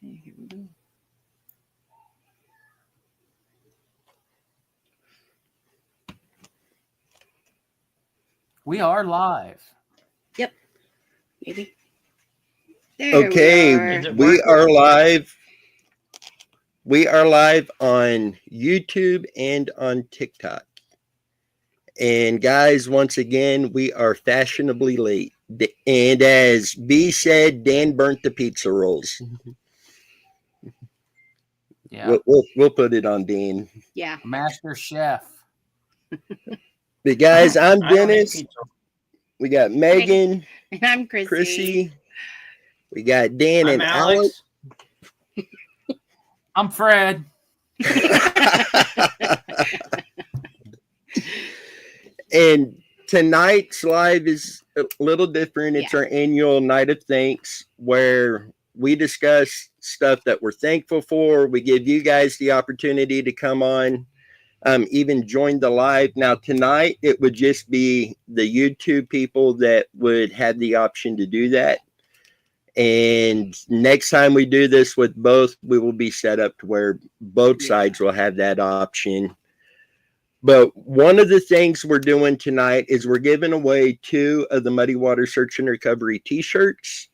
Okay, here we go. We are live. Yep. Maybe. There Okay, we are. Is it we working? are live. We are live on YouTube and on TikTok. And guys, once again, we are fashionably late. And as B said, Dan burnt the pizza rolls. Yeah. We'll put it on Dan. Yeah. Master Chef. But guys, I'm I don't eat Dennis. pizza. We got Megan, And I'm Chrissy. Chrissy. We got Dan I'm and Alex. I'm Fred. And tonight's live is a little different. It's Yeah. our annual night of thanks where we discuss stuff that we're thankful for. We give you guys the opportunity to come on, even join the live. Now, tonight, it would just be the YouTube people that would have the option to do that. And next time we do this with both, we will be set up to where both sides will have that option. But one of the things we're doing tonight is we're giving away 2 of the Muddy Water Search and Recovery t-shirts.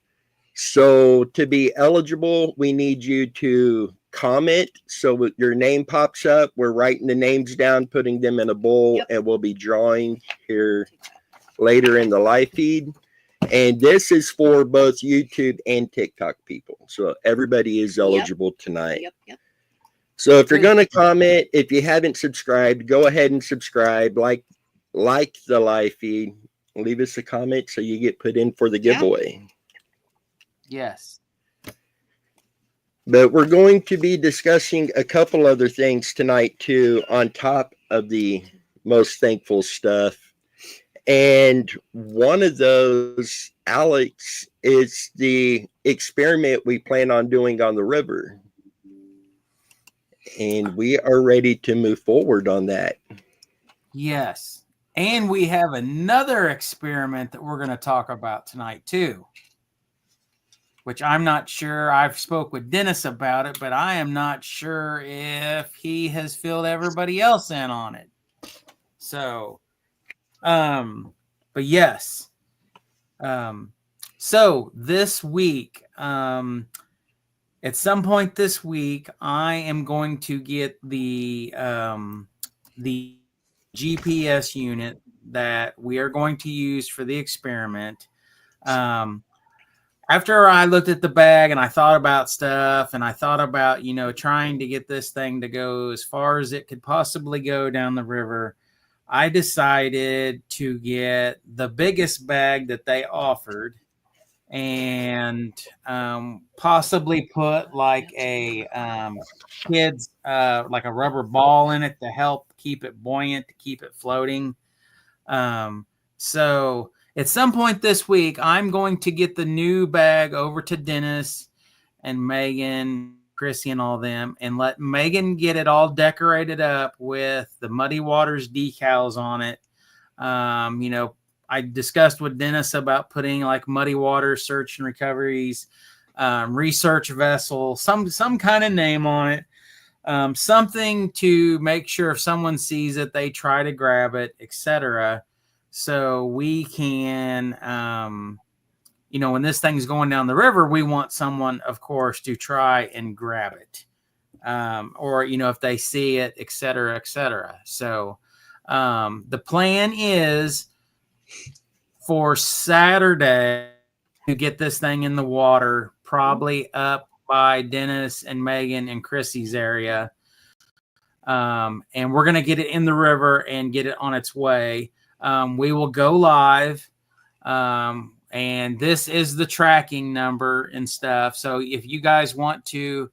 So to be eligible, we need you to comment so your name pops up. We're writing the names down, putting them in a bowl, and we'll be drawing here later in the live feed. And this is for both YouTube and TikTok people. So everybody is eligible tonight. Yep. So if you're going to comment, if you haven't subscribed, go ahead and subscribe, like the live feed, leave us a comment so you get put in for the giveaway. Yes. But we're going to be discussing a couple other things tonight too, on top of the most thankful stuff. And one of those, Alex, is the experiment we plan on doing on the river. And we are ready to move forward on that. Yes. And we have another experiment that we're going to talk about tonight too, which I'm not sure. I've spoke with Dennis about it, but I am not sure if he has filled everybody else in on it. So, but yes. So this week, at some point this week, I am going to get the GPS unit that we are going to use for the experiment. After I looked at the bag and I thought about stuff and I thought about, trying to get this thing to go as far as it could possibly go down the river, I decided to get the biggest bag that they offered and possibly put like a kids like a rubber ball in it to help keep it buoyant, to keep it floating. So at some point this week, I'm going to get the new bag over to Dennis and Megan, Chrissy, and all them, and let Megan get it all decorated up with the Muddy Waters decals on it. I discussed with Dennis about putting like Muddy Water Search and Recovery's research vessel, some kind of name on it, something to make sure if someone sees it, they try to grab it, etc. So we can, when this thing's going down the river, we want someone, of course, to try and grab it, or if they see it, etc., etc. So the plan is for Saturday to get this thing in the water, probably up by Dennis and Megan and Chrissy's area. And we're going to get it in the river and get it on its way. We will go live. And this is the tracking number and stuff. So if you guys want to,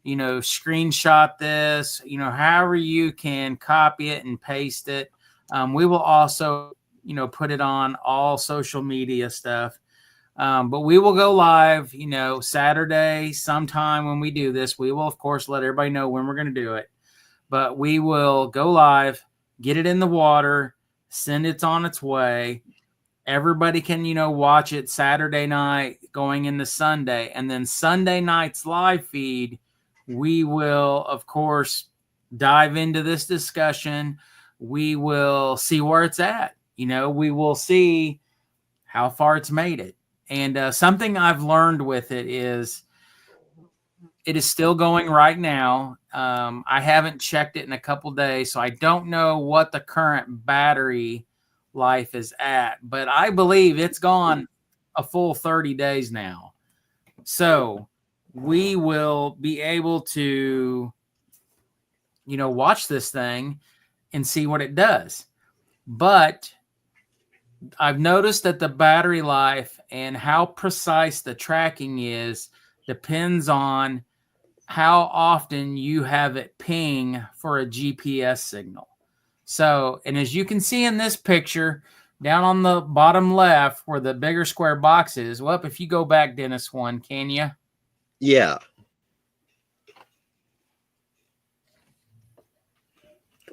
screenshot this, however you can copy it and paste it. We will also, put it on all social media stuff. But we will go live, Saturday sometime when we do this. We will, of course, let everybody know when we're going to do it. But we will go live, get it in the water, send it on its way. everybody can, watch it Saturday night going into Sunday. And then Sunday night's live feed, we will, of course, dive into this discussion. We will see where it's at. We will see how far it's made it. And something I've learned with it is still going right now. I haven't checked it in a couple days, so I don't know what the current battery life is at, but I believe it's gone a full 30 days now. So we will be able to, watch this thing and see what it does. But I've noticed that the battery life and how precise the tracking is depends on how often you have it ping for a GPS signal. So, and as you can see in this picture, down on the bottom left where the bigger square box is, well, if you go back, Dennis, one, can you? Yeah.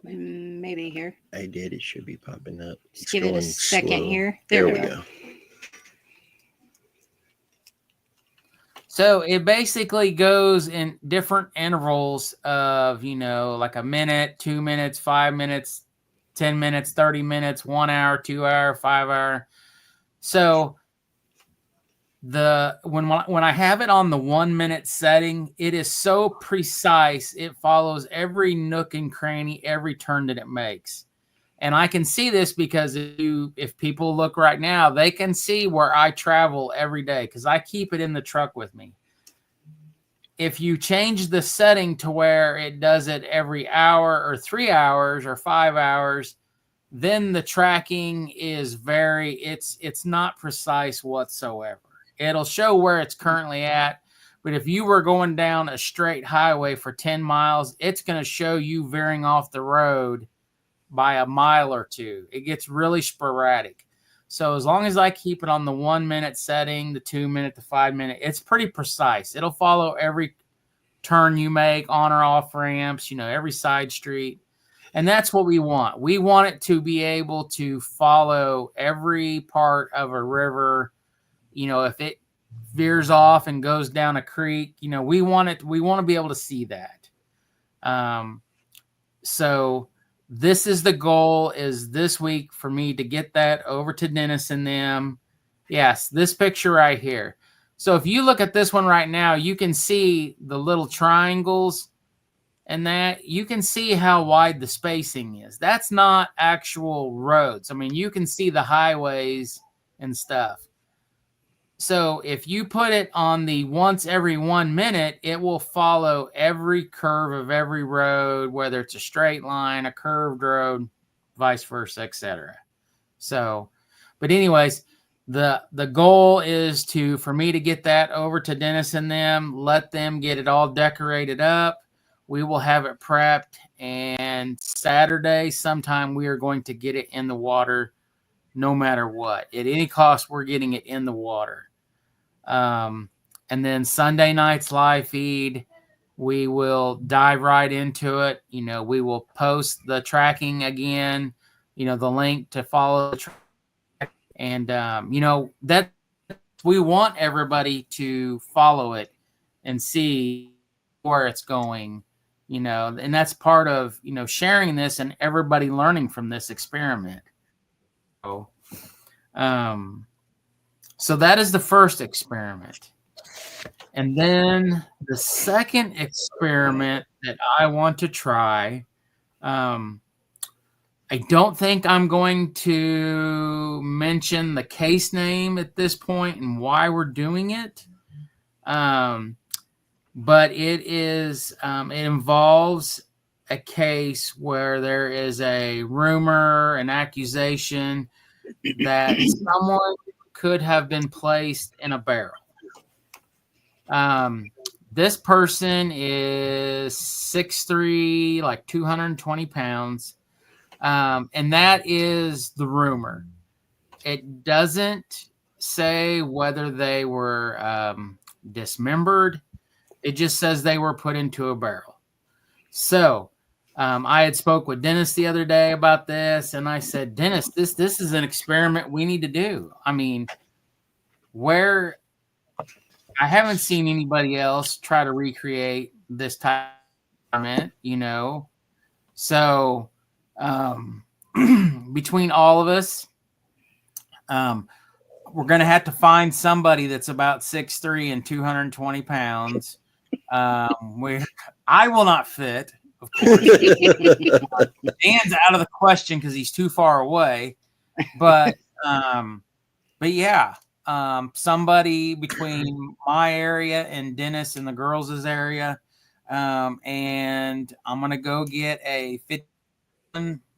Maybe here. I did. It should be popping up. Just give it a second slow. here. There we go. So it basically goes in different intervals of, like a minute, 2 minutes, 5 minutes, 10 minutes, 30 minutes, 1 hour, 2 hour, 5 hour. So when I have it on the 1 minute setting, it is so precise. It follows every nook and cranny, every turn that it makes. And I can see this because if people look right now, they can see where I travel every day because I keep it in the truck with me. If you change the setting to where it does it every hour or 3 hours or 5 hours, then the tracking is it's not precise whatsoever. It'll show where it's currently at. But if you were going down a straight highway for 10 miles, it's going to show you veering off the road by a mile or two. It gets really sporadic. So as long as I keep it on the 1 minute setting, the 2 minute, the 5 minute, it's pretty precise. It'll follow every turn you make, on or off ramps, every side street. And that's what we want. We want it to be able to follow every part of a river. If it veers off and goes down a creek, we want to be able to see that. So this is the goal, is this week for me to get that over to Dennis and them. Yes, this picture right here. So if you look at this one right now, you can see the little triangles and that you can see how wide the spacing is. That's not actual roads. I mean, you can see the highways and stuff. So if you put it on the once every 1 minute, it will follow every curve of every road, whether it's a straight line, a curved road, vice versa, etc. So, but anyways, the goal is for me to get that over to Dennis and them, let them get it all decorated up. We will have it prepped, and Saturday sometime we are going to get it in the water no matter what. At any cost, we're getting it in the water. And then Sunday night's live feed, we will dive right into it. We will post the tracking again, the link to follow the track. And, that we want everybody to follow it and see where it's going, and that's part of, sharing this and everybody learning from this experiment. So that is the first experiment. And then the second experiment that I want to try, I don't think I'm going to mention the case name at this point and why we're doing it. But it involves a case where there is a rumor, an accusation that someone could have been placed in a barrel. This person is 6'3", like 220 pounds. And that is the rumor. It doesn't say whether they were dismembered. It just says they were put into a barrel. So I had spoke with Dennis the other day about this, and I said, Dennis, this is an experiment we need to do. I mean, where I haven't seen anybody else try to recreate this type of experiment, you know. So between all of us, we're going to have to find somebody that's about 6'3" and 220 pounds. I will not fit, of course. Dan's out of the question because he's too far away. But yeah, somebody between my area and Dennis and the girls' area. And I'm going to go get a 50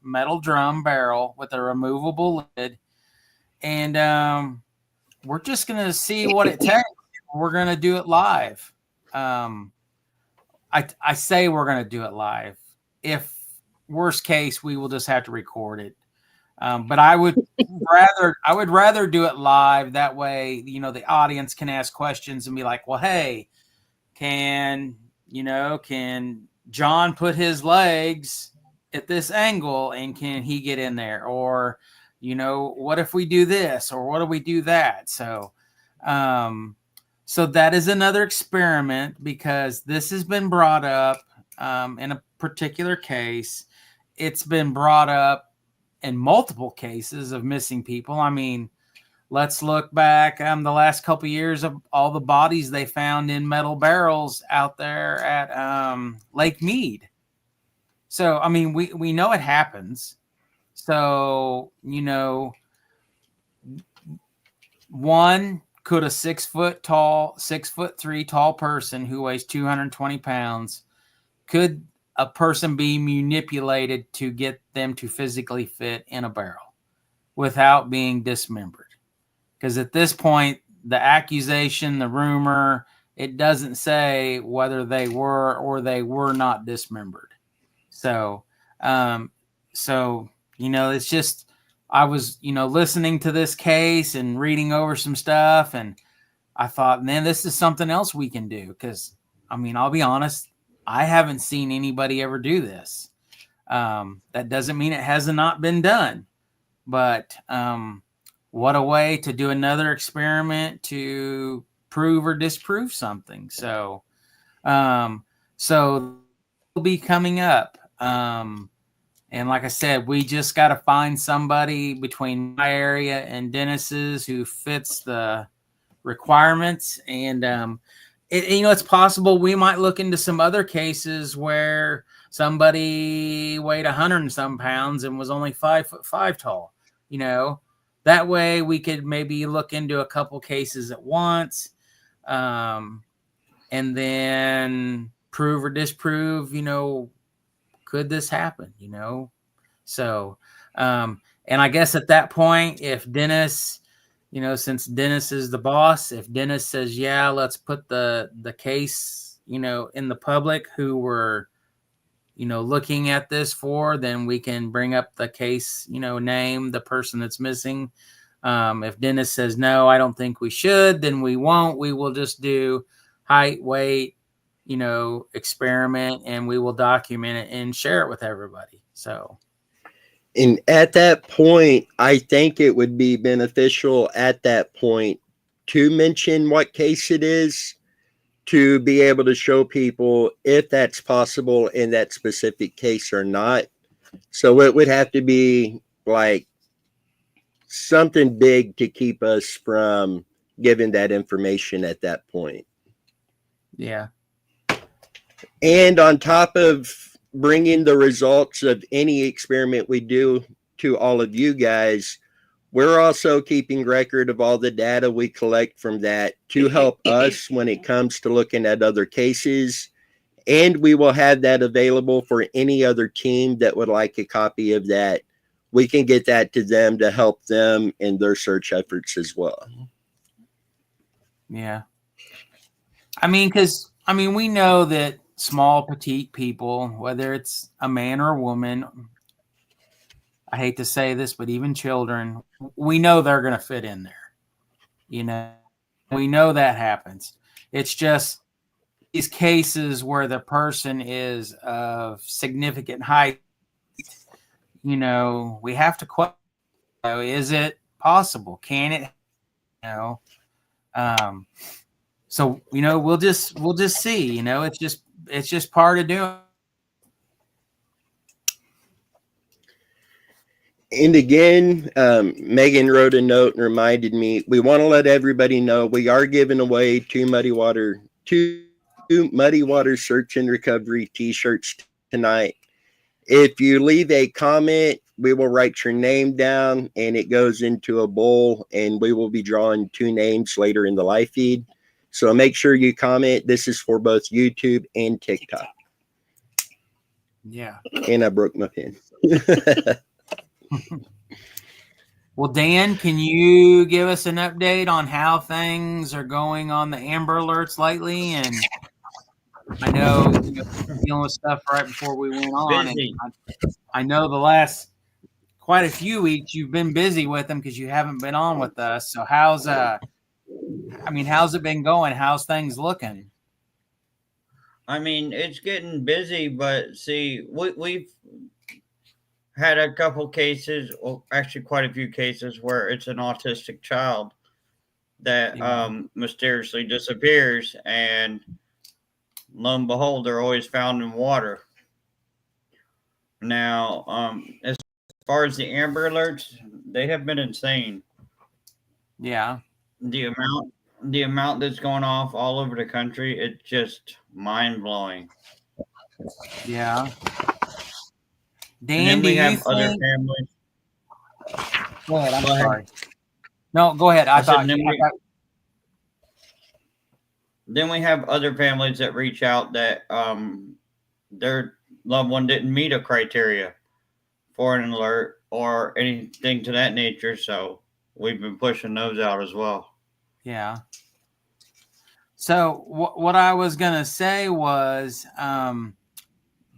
metal drum barrel with a removable lid. And we're just going to see what it takes. We're going to do it live. I say we're going to do it live. If worst case, we will just have to record it. But I would rather do it live. That way, you know, the audience can ask questions and be like, well, hey, can John put his legs at this angle and can he get in there? Or, you know, what if we do this or what if we do that? So that is another experiment because this has been brought up in a particular case. It's been brought up in multiple cases of missing people. I mean, let's look back the last couple of years of all the bodies they found in metal barrels out there at Lake Mead. So, I mean, we know it happens. So, you know, one, could a 6'3" tall person who weighs 220 pounds, could a person be manipulated to get them to physically fit in a barrel without being dismembered? Because at this point, the accusation, the rumor, it doesn't say whether they were or they were not dismembered. So, you know, it's just, I was, you know, listening to this case and reading over some stuff, and I thought, man, this is something else we can do. Because, I mean, I'll be honest, I haven't seen anybody ever do this. That doesn't mean it has not been done. But what a way to do another experiment to prove or disprove something. So it'll be coming up. And like I said, we just got to find somebody between my area and Dennis's who fits the requirements. And, you know, it's possible we might look into some other cases where somebody weighed 100 and some pounds and was only 5'5" tall. You know, that way we could maybe look into a couple cases at once, and then prove or disprove, you know, could this happen, you know? So, and I guess at that point, if Dennis, you know, since Dennis is the boss, if Dennis says, yeah, let's put the case, you know, in the public who we're, you know, looking at this for, then we can bring up the case, you know, name the person that's missing. If Dennis says, no, I don't think we should, then we won't. We will just do height, weight, you know, experiment, and we will document it and share it with everybody. So, and at that point, I think it would be beneficial at that point to mention what case it is, to be able to show people if that's possible in that specific case or not. So it would have to be like something big to keep us from giving that information at that point. Yeah. And on top of bringing the results of any experiment we do to all of you guys, we're also keeping record of all the data we collect from that to help us when it comes to looking at other cases. And we will have that available for any other team that would like a copy of that. We can get that to them to help them in their search efforts as well. Yeah. I mean, we know that small, petite people, whether it's a man or a woman, I hate to say this, but even children, we know they're going to fit in there. You know, we know that happens. It's just these cases where the person is of significant height, we have to question, is it possible? Can it, so, we'll just see, it's just part of doing. And again, Megan wrote a note and reminded me, we want to let everybody know we are giving away two Muddy Water Search and Recovery t-shirts tonight. If you leave a comment, we will write your name down and it goes into a bowl, and we will be drawing 2 names later in the live feed. So make sure you comment. This is for both YouTube and TikTok. Yeah. And I broke my pen. Well, Dan, can you give us an update on how things are going on the Amber Alerts lately? And I know dealing with stuff right before we went on. Busy. And I know the last quite a few weeks you've been busy with them because you haven't been on with us. So how's it been going? How's things looking? I mean, it's getting busy, but see, we've had a couple cases, well, actually quite a few cases where it's an autistic child that mysteriously disappears, and lo and behold, they're always found in water. Now, as far as the Amber Alerts, they have been insane. Yeah. The amount that's going off all over the country, it's just mind-blowing. Yeah. Dan, And then we do have you other think... families. Go ahead. I'm Go ahead. sorry. No, go ahead. Then we have other families that reach out that their loved one didn't meet a criteria for an alert or anything to that nature. So we've been pushing those out as well. Yeah. So what I was gonna say was,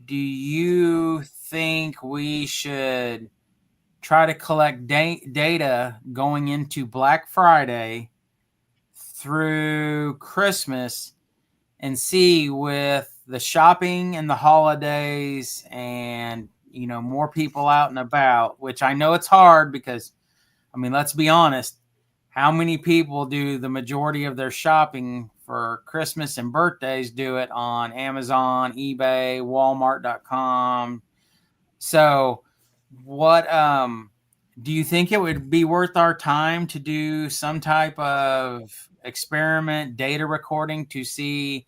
do you think we should try to collect data going into Black Friday through Christmas and see with the shopping and the holidays and, more people out and about, which I know it's hard because, let's be honest, how many people do the majority of their shopping for Christmas and birthdays do it on Amazon, eBay, Walmart.com? So what do you think it would be worth our time to do some type of experiment data recording to see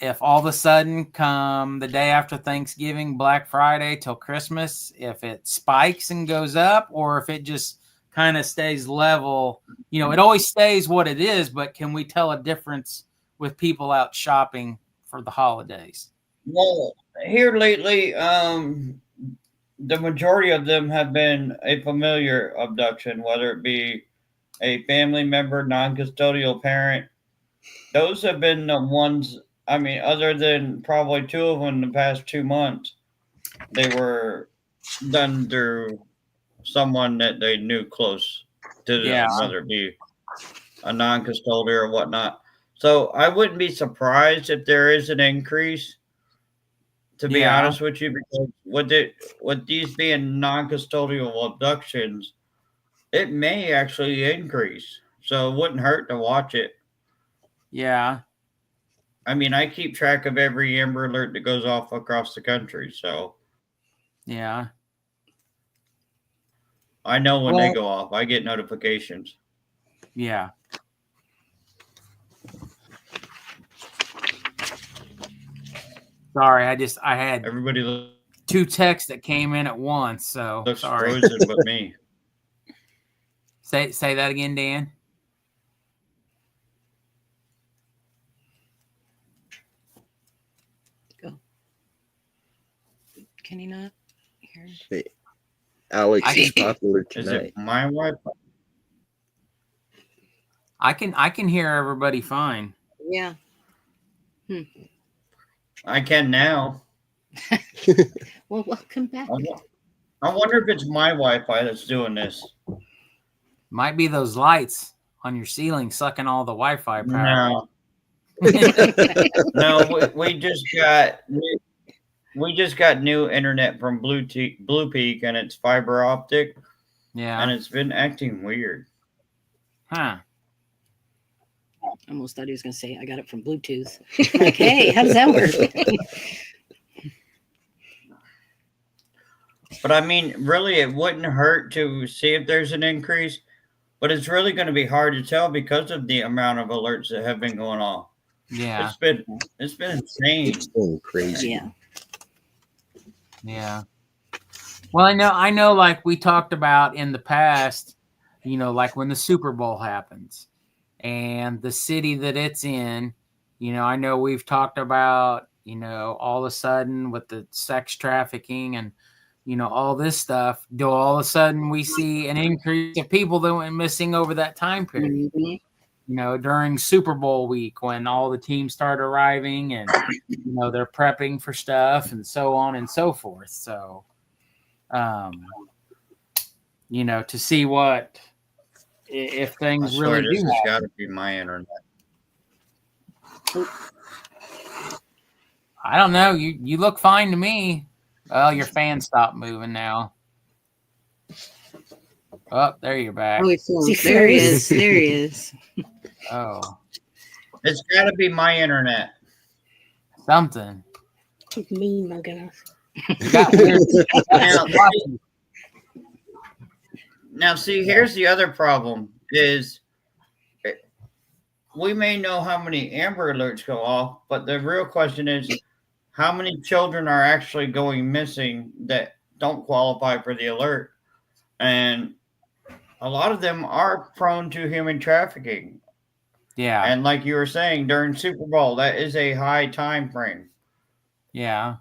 if all of a sudden come the day after Thanksgiving, Black Friday till Christmas, if it spikes and goes up, or if it just kind of stays level? It always stays what it is, but can we tell a difference with people out shopping for the holidays? Well, here lately, the majority of them have been a familiar abduction, whether it be a family member, non-custodial parent. Those have been the ones, other than probably 2 of them in the past 2 months, they were done through someone that they knew close to them, whether it be a non-custodial or whatnot. So I wouldn't be surprised if there is an increase, to be honest with you, because with these being non-custodial abductions, it may actually increase. So it wouldn't hurt to watch it. Yeah. I keep track of every Amber Alert that goes off across the country. So yeah, I know when they go off. I get notifications. Yeah. Sorry, I had everybody 2 texts that came in at once, so looks sorry. frozen but me. Say that again, Dan. Go. Can you not hear? Alex is popular tonight. Is it my wife? I can hear everybody fine. Yeah. I can now. Well, welcome back. I wonder if it's my Wi-Fi that's doing this. Might be those lights on your ceiling sucking all the Wi-Fi power. No. No, we just got new internet from Blue Peak, and it's fiber optic, Yeah. and it's been acting weird. Huh. I almost thought he was going to say, I got it from Bluetooth. Like, hey, how does that work? But I mean, really, it wouldn't hurt to see if there's an increase, but it's really going to be hard to tell because of the amount of alerts that have been going on. Yeah. It's been insane. It's been crazy. Yeah. Yeah. Well, I know like we talked about in the past, like when the Super Bowl happens and the city that it's in, I know we've talked about, all of a sudden with the sex trafficking and, all this stuff, do all of a sudden we see an increase of people that went missing over that time period, Mhm. During Super Bowl week when all the teams start arriving and, they're prepping for stuff and so on and so forth. So, to see if I things swear really this do has happen. got to be my internet. I don't know. You look fine to me. Well, your fan stopped moving now. Oh, there you're back. Oh, he froze. There he is. There he is. Oh, It's got to be my internet. something. Mean mugging us. You got weird. Now, see, here's the other problem is we may know how many Amber Alerts go off, but the real question is how many children are actually going missing that don't qualify for the alert? And a lot of them are prone to human trafficking. Yeah. And like you were saying, during Super Bowl, that is a high time frame. Yeah.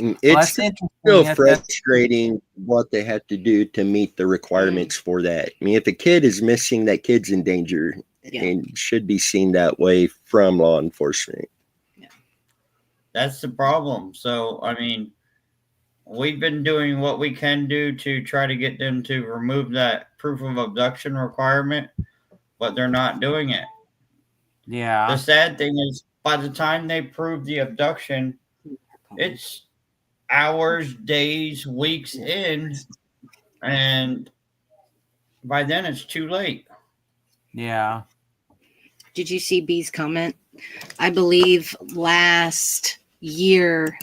Well, It's that's interesting. still That's- frustrating what they have to do to meet the requirements for that. I mean, if a kid is missing, that kid's in danger Yeah. and should be seen that way from law enforcement. That's the problem. So, I mean, we've been doing what we can do to try to get them to remove that proof of abduction requirement, but they're not doing it. Yeah. The sad thing is, by the time they prove the abduction, it's hours, days, weeks in, and by then it's too late. Yeah. Did you see B's comment? I believe last year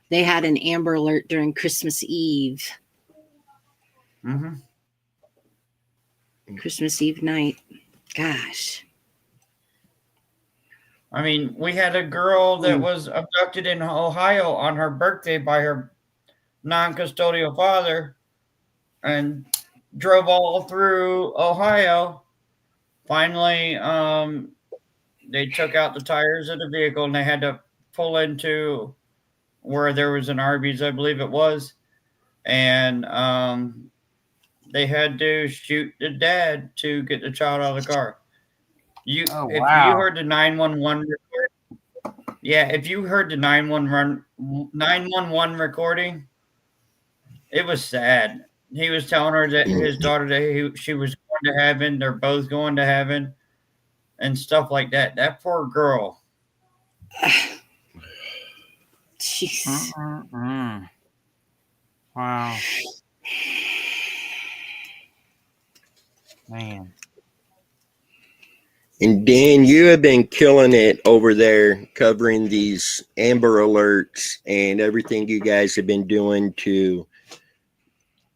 they had an Amber Alert during Christmas Eve. Mm-hmm. Christmas Eve night. Gosh. I mean, we had a girl that was abducted in Ohio on her birthday by her non-custodial father and drove all through Ohio. Finally, they took out the tires of the vehicle and they had to pull into where there was an Arby's, I believe it was. And they had to shoot the dad to get the child out of the car. If you heard the 911 recording, if you heard the 911 recording, it was sad. He was telling her that his daughter that she was going to heaven, they're both going to heaven, and stuff like that. That poor girl. Jeez. Wow. Man. And Dan, you have been killing it over there covering these Amber Alerts and everything you guys have been doing to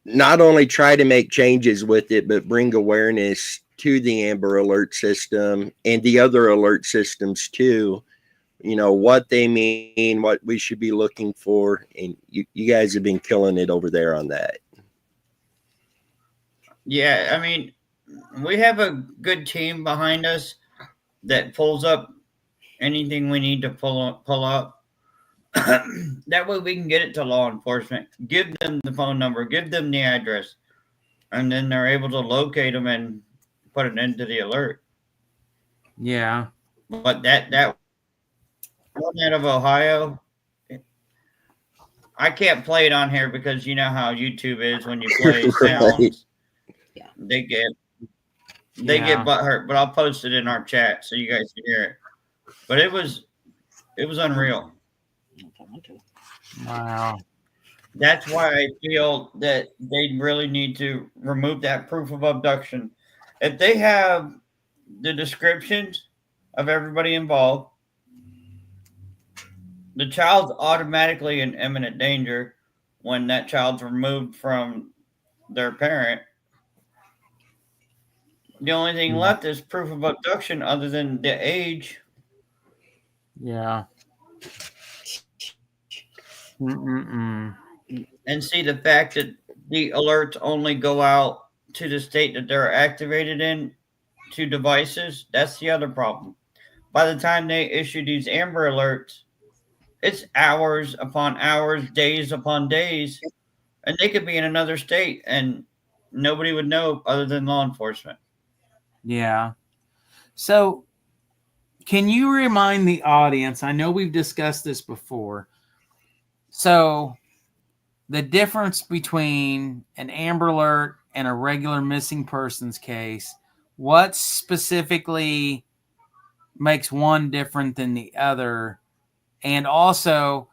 not only try to make changes with it, but bring awareness to the Amber Alert system and the other alert systems too. What they mean, what we should be looking for. And you guys have been killing it over there on that. Yeah, I mean, we have a good team behind us that pulls up anything we need to pull up. That way we can get it to law enforcement, give them the phone number, give them the address, and then they're able to locate them and put it into the alert. Yeah. But that one out of Ohio, I can't play it on here because you know how YouTube is when you play sounds. Yeah. They They Yeah. get butthurt, but I'll post it in our chat so you guys can hear it. But it was unreal. Wow. That's why I feel that they really need to remove that proof of abduction. If they have the descriptions of everybody involved, the child's automatically in imminent danger when that child's removed from their parent. The only thing left is proof of abduction other than the age. Yeah. Mm-mm-mm. And see, the fact that the alerts only go out to the state that they're activated in to devices, that's the other problem. By the time they issue these Amber Alerts, it's hours upon hours, days upon days, and they could be in another state and nobody would know other than law enforcement. Yeah. So, can you remind the audience? I know we've discussed this before. So, the difference between an Amber Alert and a regular missing persons case, what specifically makes one different than the other? And also,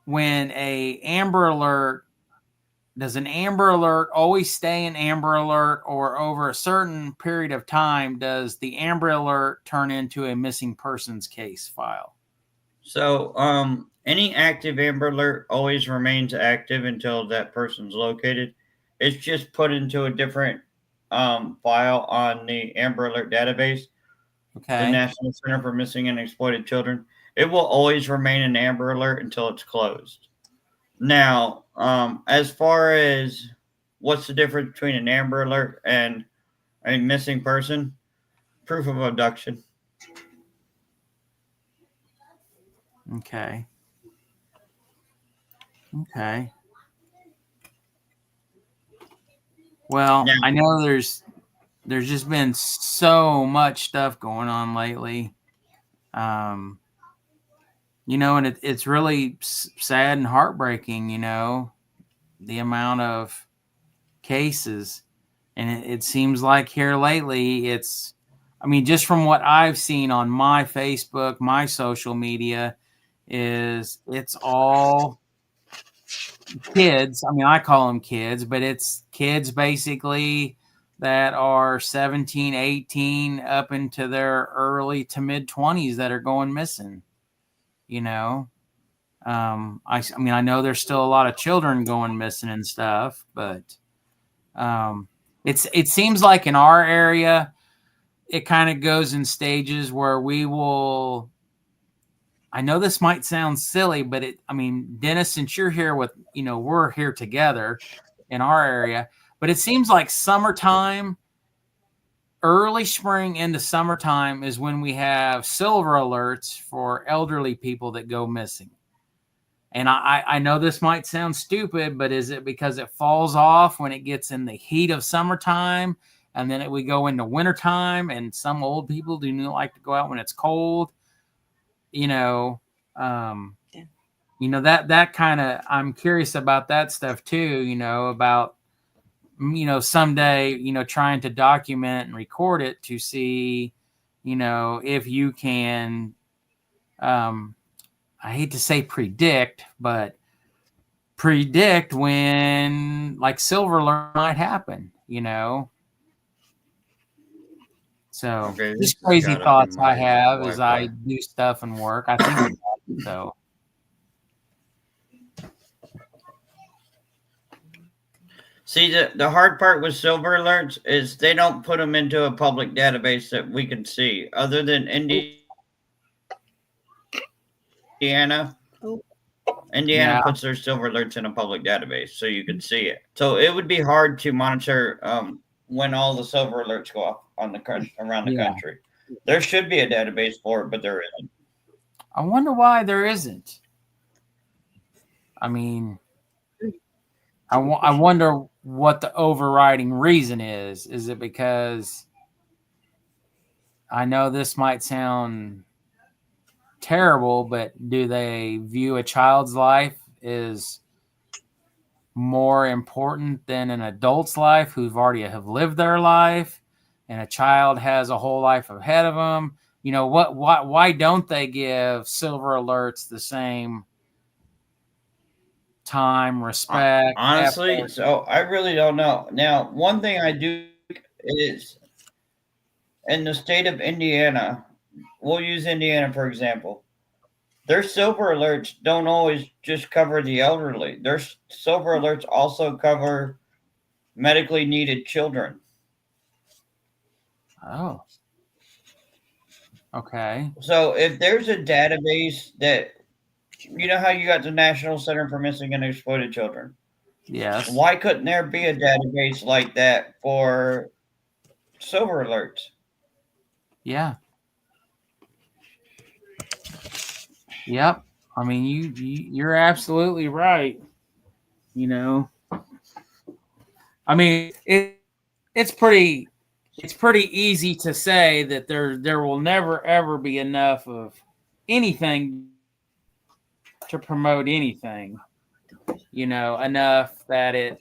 when a Amber Alert, does an Amber Alert always stay an Amber Alert, or over a certain period of time does the Amber Alert turn into a missing persons case file? So, any active Amber Alert always remains active until that person's located. It's just put into a different file on the Amber Alert database, the Okay. National Center for Missing and Exploited Children. It will always remain an Amber Alert until it's closed. Now, as far as what's the difference between an Amber Alert and a missing person, proof of abduction. Okay. Okay. Well, Yeah. I know there's just been so much stuff going on lately. And it's really sad and heartbreaking, the amount of cases. And it seems like here lately just from what I've seen on my Facebook, my social media, is it's all kids. I call them kids, but it's kids basically that are 17, 18 up into their early to mid 20s that are going missing. I know there's still a lot of children going missing and stuff, but it seems like in our area, it kind of goes in stages where we will. I know this might sound silly, but Dennis, since you're here we're here together in our area, but it seems like summertime, early spring into summertime is when we have silver alerts for elderly people that go missing. And I know this might sound stupid, but is it because it falls off when it gets in the heat of summertime, and then we go into wintertime, and some old people do not like to go out when it's cold? That kind of, I'm curious about that stuff too, about, someday, trying to document and record it to see, if you can, I hate to say predict, but predict when like silver alert might happen, So Okay, this just has crazy gotta be thoughts I my have as I Wi-Fi. do stuff and work. I think so. See, the hard part with silver alerts is they don't put them into a public database that we can see, other than Indiana. Indiana Yeah. puts their silver alerts in a public database so you can see it. So it would be hard to monitor when all the silver alerts go off on around the Yeah. country. There should be a database for it, but there isn't. I wonder why there isn't. I wonder what the overriding reason is. Is it because, I know this might sound terrible, but do they view a child's life as more important than an adult's life who've already have lived their life? and a child has a whole life ahead of them, you know, why don't they give silver alerts the same time, respect, Honestly, effort? so I really don't know. Now, one thing I do is in the state of Indiana, we'll use Indiana for example. Their silver alerts don't always just cover the elderly. Their silver alerts also cover medically needed children. Oh, okay. So if there's a database that, you know how you got the National Center for Missing and Exploited Children, Yes. why couldn't there be a database like that for silver alerts? Yeah. Yep. I mean, you're absolutely right. You know, I mean, it's pretty easy to say that there will never ever be enough of anything to promote anything. You know, enough that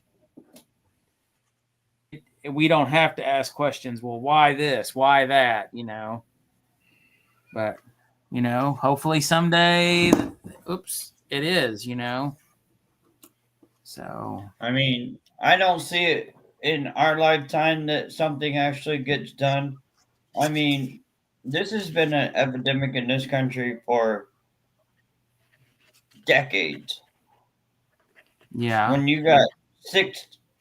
we don't have to ask questions. Well, why this? Why that? You know, but you know, hopefully someday, oops, it is. You know, so I mean, I don't see it in our lifetime that something actually gets done. I mean, this has been an epidemic in this country for decades. yeah, When you got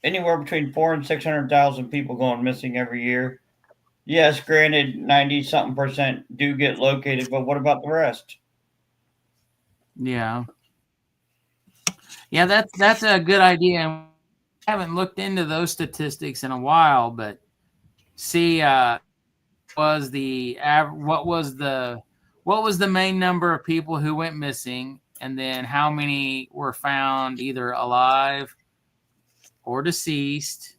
anywhere between 400,000 and 600,000 people going missing every year, yes, granted, 90 something percent do get located, but what about the rest? yeah. Yeah, that's a good idea. I haven't looked into those statistics in a while, but see, was the what was the main number of people who went missing, and then how many were found either alive or deceased,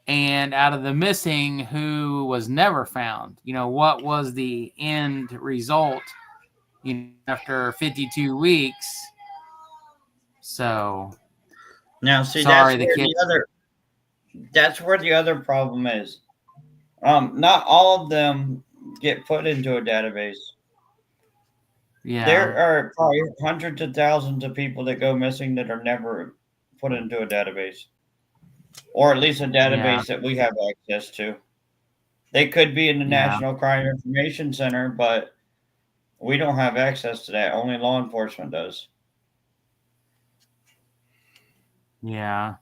and out of the missing, who was never found? You know, what was the end result? You know, after 52 weeks. So Now, see, sorry, the kid. that's where the other problem is. Not all of them get put into a database. Yeah. There are probably hundreds of thousands of people that go missing that are never put into a database, or at least a database that we have access to. They could be in the National Crime Information Center, but we don't have access to that. Only law enforcement does. Yeah.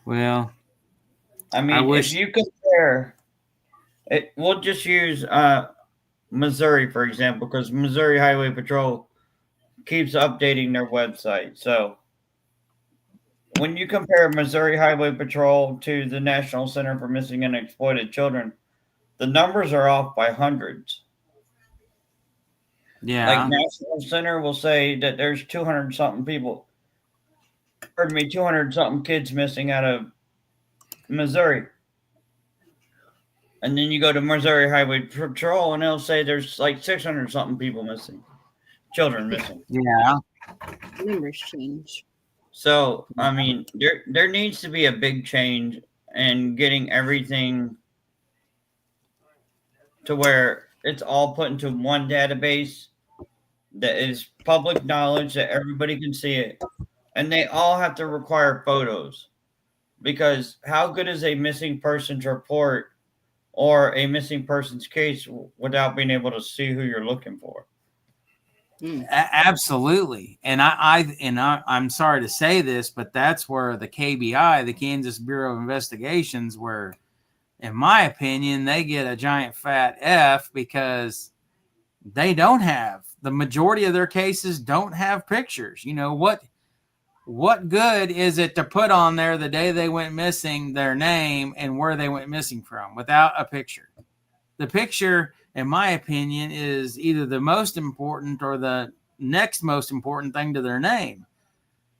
Well, I mean, if you compare it, we'll just use Missouri, for example, because Missouri Highway Patrol keeps updating their website. So when you compare Missouri Highway Patrol to the National Center for Missing and Exploited Children, the numbers are off by hundreds. Yeah. Like National Center will say that there's 200 something people, 200 something kids missing out of Missouri. And then you go to Missouri Highway Patrol and they'll say there's like 600 something people missing, children missing. Yeah. Numbers change. So, I mean, there needs to be a big change in getting everything to where it's all put into one database that is public knowledge that everybody can see it. And they all have to require photos. Because how good is a missing persons report or a missing persons case without being able to see who you're looking for? Absolutely. And I'm sorry to say this, but that's where the KBI, the Kansas Bureau of Investigations, where, in my opinion, they get a giant fat F, because they don't have, the majority of their cases don't have pictures. You know, what good is it to put on there the day they went missing, their name and where they went missing from, without a picture? The picture, in my opinion, is either the most important or the next most important thing to their name.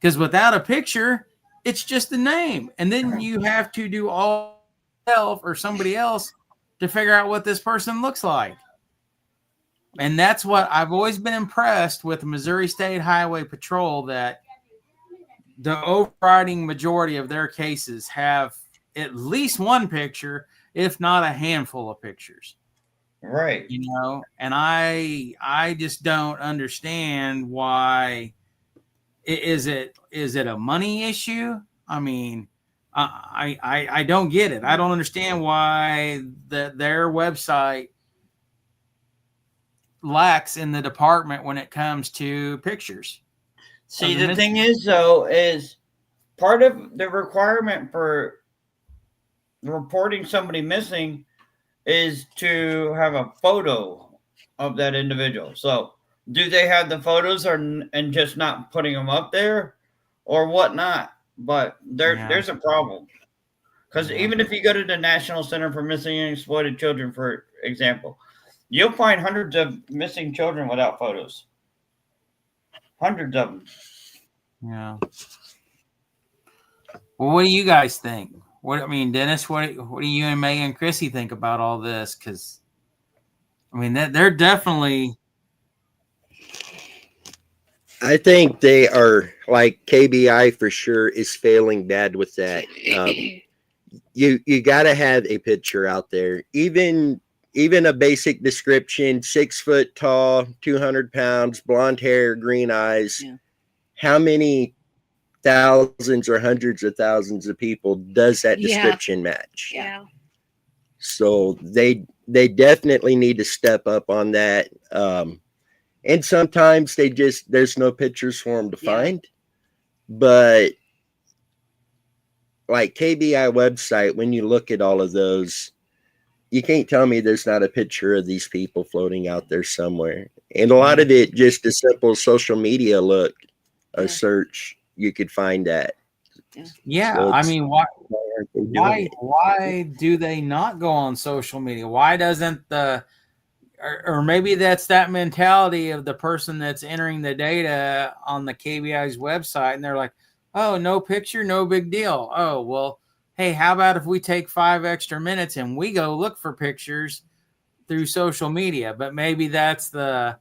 Because without a picture, it's just a name. And then you have to do all yourself or somebody else to figure out what this person looks like. And that's what I've always been impressed with Missouri State Highway Patrol, that the overriding majority of their cases have at least one picture, if not a handful of pictures. Right. You know, and I just don't understand why. Is it a money issue? I mean, I don't get it. I don't understand why their website lacks in the department when it comes to pictures. See, the thing is, though, is part of the requirement for reporting somebody missing is to have a photo of that individual. So, do they have the photos and just not putting them up there or whatnot? But there's a problem. Because even if you go to the National Center for Missing and Exploited Children, for example, you'll find hundreds of missing children without photos. Hundreds of them. Yeah. Well, what do you guys think? What I mean, Dennis, what do you and Megan and Chrissy think about all this? Because I mean, they're definitely. I think they are, like, KBI for sure is failing bad with that. You got to have a picture out there, even a basic description: 6 foot tall, 200 pounds, blonde hair, green eyes. Yeah. How many thousands or hundreds of thousands of people does that description match? Yeah. So they definitely need to step up on that. And sometimes there's no pictures for them to find. But like KBI website, when you look at all of those, you can't tell me there's not a picture of these people floating out there somewhere. And a lot of it, just a simple social media look, a search, you could find that. Yeah, So I mean, why do they not go on social media? Why doesn't or maybe that's that mentality of the person that's entering the data on the KBI's website, and they're like, oh, no picture, no big deal. Oh, well, hey, how about if we take 5 extra minutes and we go look for pictures through social media? But maybe that's well,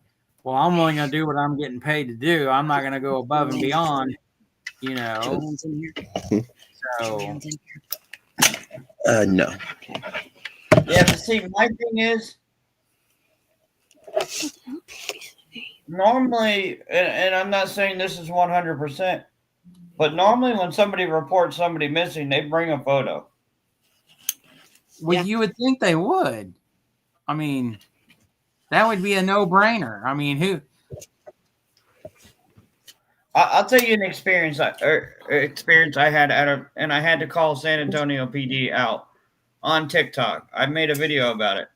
I'm only going to do what I'm getting paid to do. I'm not going to go above and beyond, you know. So, No. Yeah, but see, my thing is, normally, and I'm not saying this is 100%, but normally when somebody reports somebody missing, they bring a photo. Well, you would think they would. I mean, that would be a no-brainer. I mean, I'll tell you an experience I had and I had to call San Antonio PD out on TikTok. I made a video about it.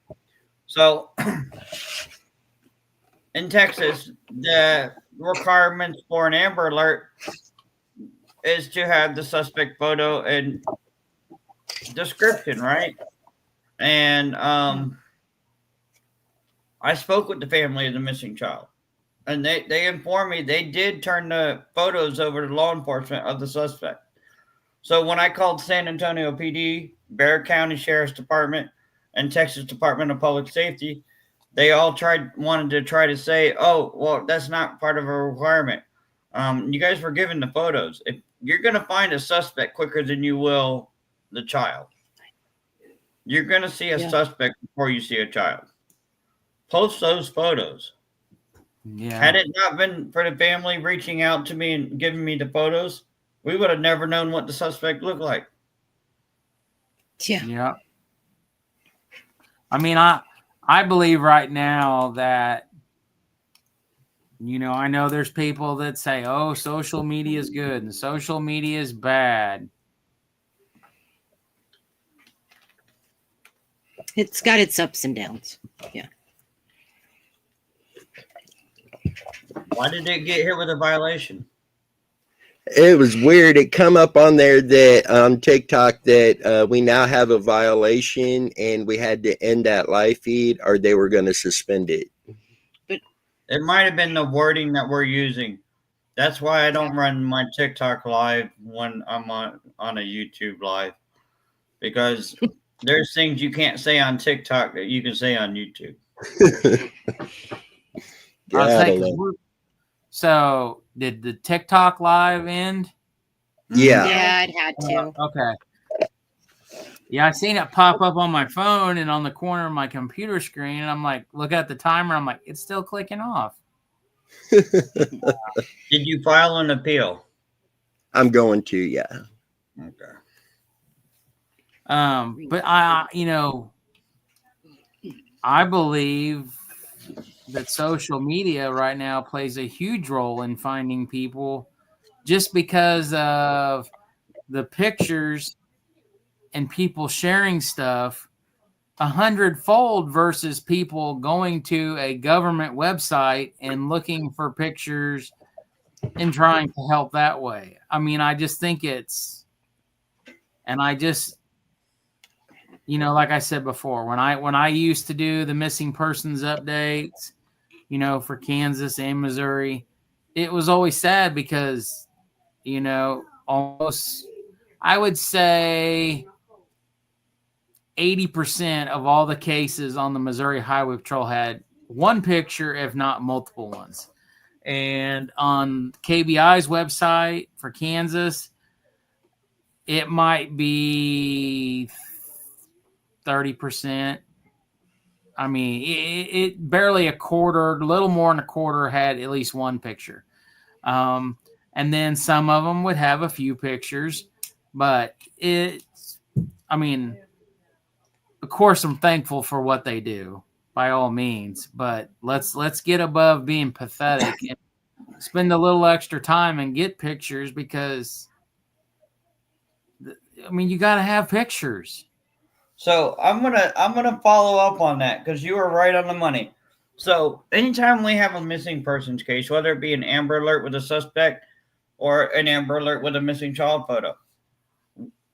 So in Texas, the requirements for an Amber Alert is to have the suspect photo and description, right? And I spoke with the family of the missing child, and they informed me they did turn the photos over to law enforcement of the suspect. So when I called San Antonio PD, Bexar County Sheriff's Department, and Texas Department of Public Safety, they all wanted to try to say, oh, well, that's not part of a requirement. You guys were given the photos. If you're going to find a suspect quicker than you will the child. You're going to see a suspect before you see a child. Post those photos. yeah. Had it not been for the family reaching out to me and giving me the photos, we would have never known what the suspect looked like. Yeah. Yeah. I mean, I believe right now that, you know, I know there's people that say, oh, social media is good and social media is bad. It's got its ups and downs. Yeah. Why did it get hit with a violation? It was weird. It come up on there that on TikTok that we now have a violation and we had to end that live feed or they were going to suspend it. It might have been the wording that we're using. That's why I don't run my TikTok live when I'm on a YouTube live, because there's things you can't say on TikTok that you can say on YouTube. So did the TikTok live end? Yeah. Yeah, it had to. Okay. Yeah, I seen it pop up on my phone and on the corner of my computer screen, and I'm like, look at the timer. I'm like, it's still clicking off. Did you file an appeal? I'm going to, yeah. Okay. But I believe that social media right now plays a huge role in finding people just because of the pictures and people sharing stuff 100-fold versus people going to a government website and looking for pictures and trying to help that way. I mean, I just think like I said before, when I used to do the missing persons updates, for Kansas and Missouri, it was always sad because, almost, I would say 80% of all the cases on the Missouri Highway Patrol had one picture, if not multiple ones. And on KBI's website for Kansas, it might be 30%. I mean, it barely a quarter, a little more than a quarter had at least one picture. And then some of them would have a few pictures, but of course, I'm thankful for what they do by all means, but let's get above being pathetic and spend a little extra time and get pictures because, you got to have pictures. So I'm gonna follow up on that because you were right on the money. So anytime we have a missing persons case, whether it be an Amber Alert with a suspect or an Amber Alert with a missing child photo,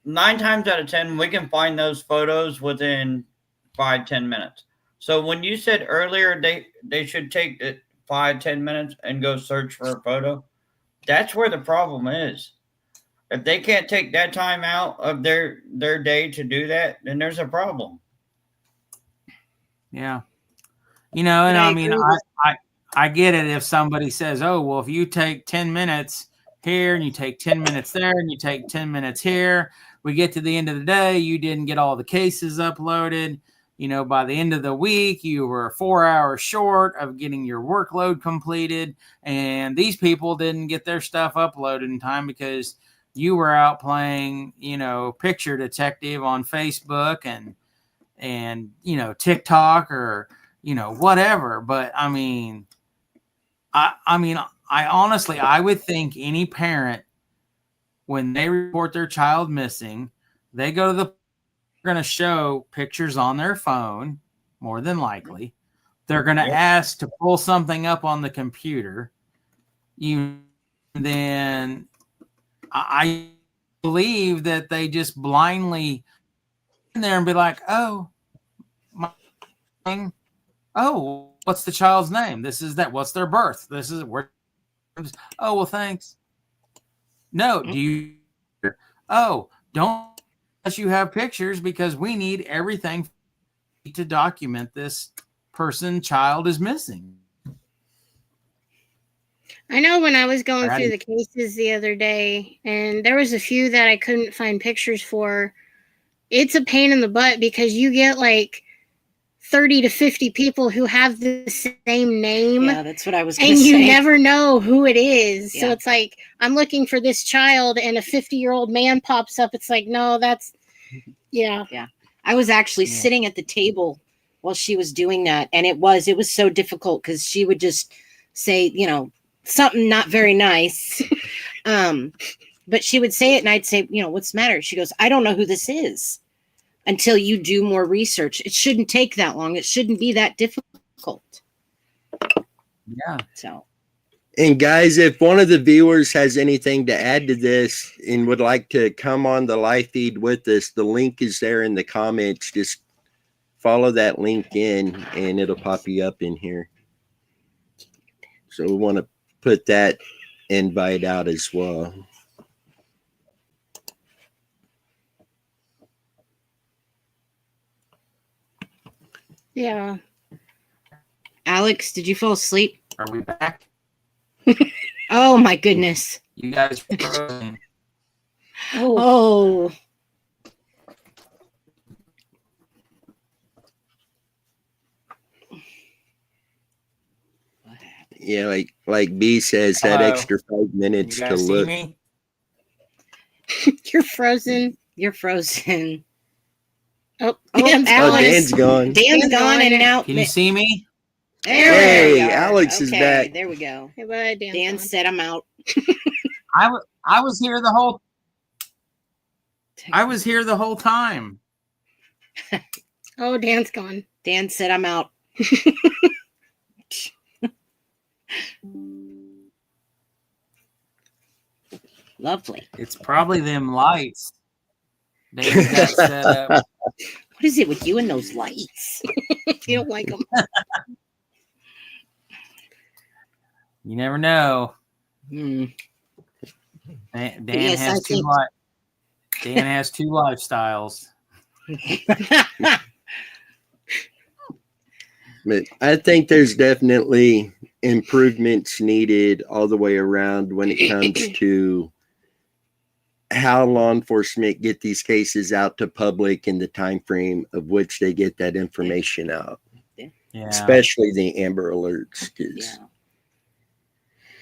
9 times out of 10 we can find those photos within 5-10 minutes. So when you said earlier they should take it 5-10 minutes and go search for a photo, that's where the problem is. If they can't take that time out of their day to do that, then there's a problem. Yeah. I get it if somebody says, oh, well, if you take 10 minutes here and you take 10 minutes there and you take 10 minutes here, we get to the end of the day, you didn't get all the cases uploaded. By the end of the week, you were 4 hours short of getting your workload completed. And these people didn't get their stuff uploaded in time because you were out playing, picture detective on Facebook and TikTok or, whatever. But I honestly, I would think any parent, when they report their child missing, they go to they're going to show pictures on their phone, more than likely. They're going to ask to pull something up on the computer. Then I believe that they just blindly in there and be like, oh, what's the child's name? This is that. What's their birth? This is where. Oh, well, thanks. No, do you? Oh, don't unless you have pictures because we need everything to document this child is missing. I know when I was going through the cases the other day, and there was a few that I couldn't find pictures for, it's a pain in the butt because you get like 30 to 50 people who have the same name. Yeah, that's what I was going to say. And you never know who it is. Yeah. So it's like, I'm looking for this child and a 50-year-old man pops up. It's like, no, that's, yeah. Yeah. I was actually sitting at the table while she was doing that. And it was so difficult because she would just say, something not very nice. But she would say it and I'd say, what's the matter? She goes, I don't know who this is until you do more research. It shouldn't take that long. It shouldn't be that difficult. Yeah. So. And guys, if one of the viewers has anything to add to this and would like to come on the live feed with us, the link is there in the comments. Just follow that link in and it'll pop you up in here. So we want to put that invite out as well. Yeah. Alex, did you fall asleep? Are we back? Oh my goodness. You guys frozen. Oh. Yeah, like B says, that Hello. extra 5 You minutes to guys see look. me? You're frozen. You're frozen. Oh, Oh, Dan's Oh, Alex. gone. Dan's gone. Dan's Dan's gone, and gone. now Can you see me? there Hey, we are. Alex is Okay, back. There we go. Hey, bud, Dan's Dan gone. said I'm out. I was here the whole time. Oh, Dan's gone. Dan said I'm out. Lovely. It's probably them lights. They got set up. What is it with you and those lights? You don't like them. You never know. Hmm. Dan Yes, has I two think- Dan has two lifestyles. But I think there's definitely improvements needed all the way around when it comes to how law enforcement get these cases out to public in the time frame of which they get that information out, Yeah. especially the Amber Alerts. 'Cause Yeah.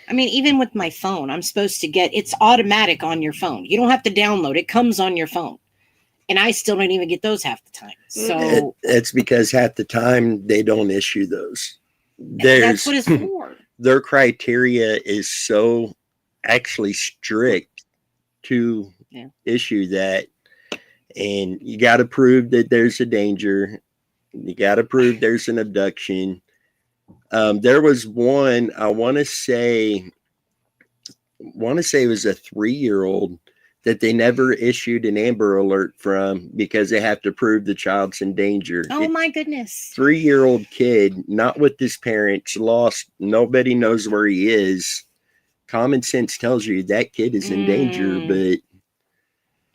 I mean, even with my phone, I'm supposed to get it's automatic on your phone. You don't have to download it, comes on your phone. And I still don't even get those half the time. So That's because half the time they don't issue those. that's what it's for. Their criteria is so actually strict to issue that, and you got to prove that there's a danger. You got to prove there's an abduction. There was one, I want to say it was a 3-year-old that they never issued an Amber Alert from because they have to prove the child's in danger. Oh my goodness. 3-year-old kid, not with his parents, lost. Nobody knows where he is. Common sense tells you that kid is in danger,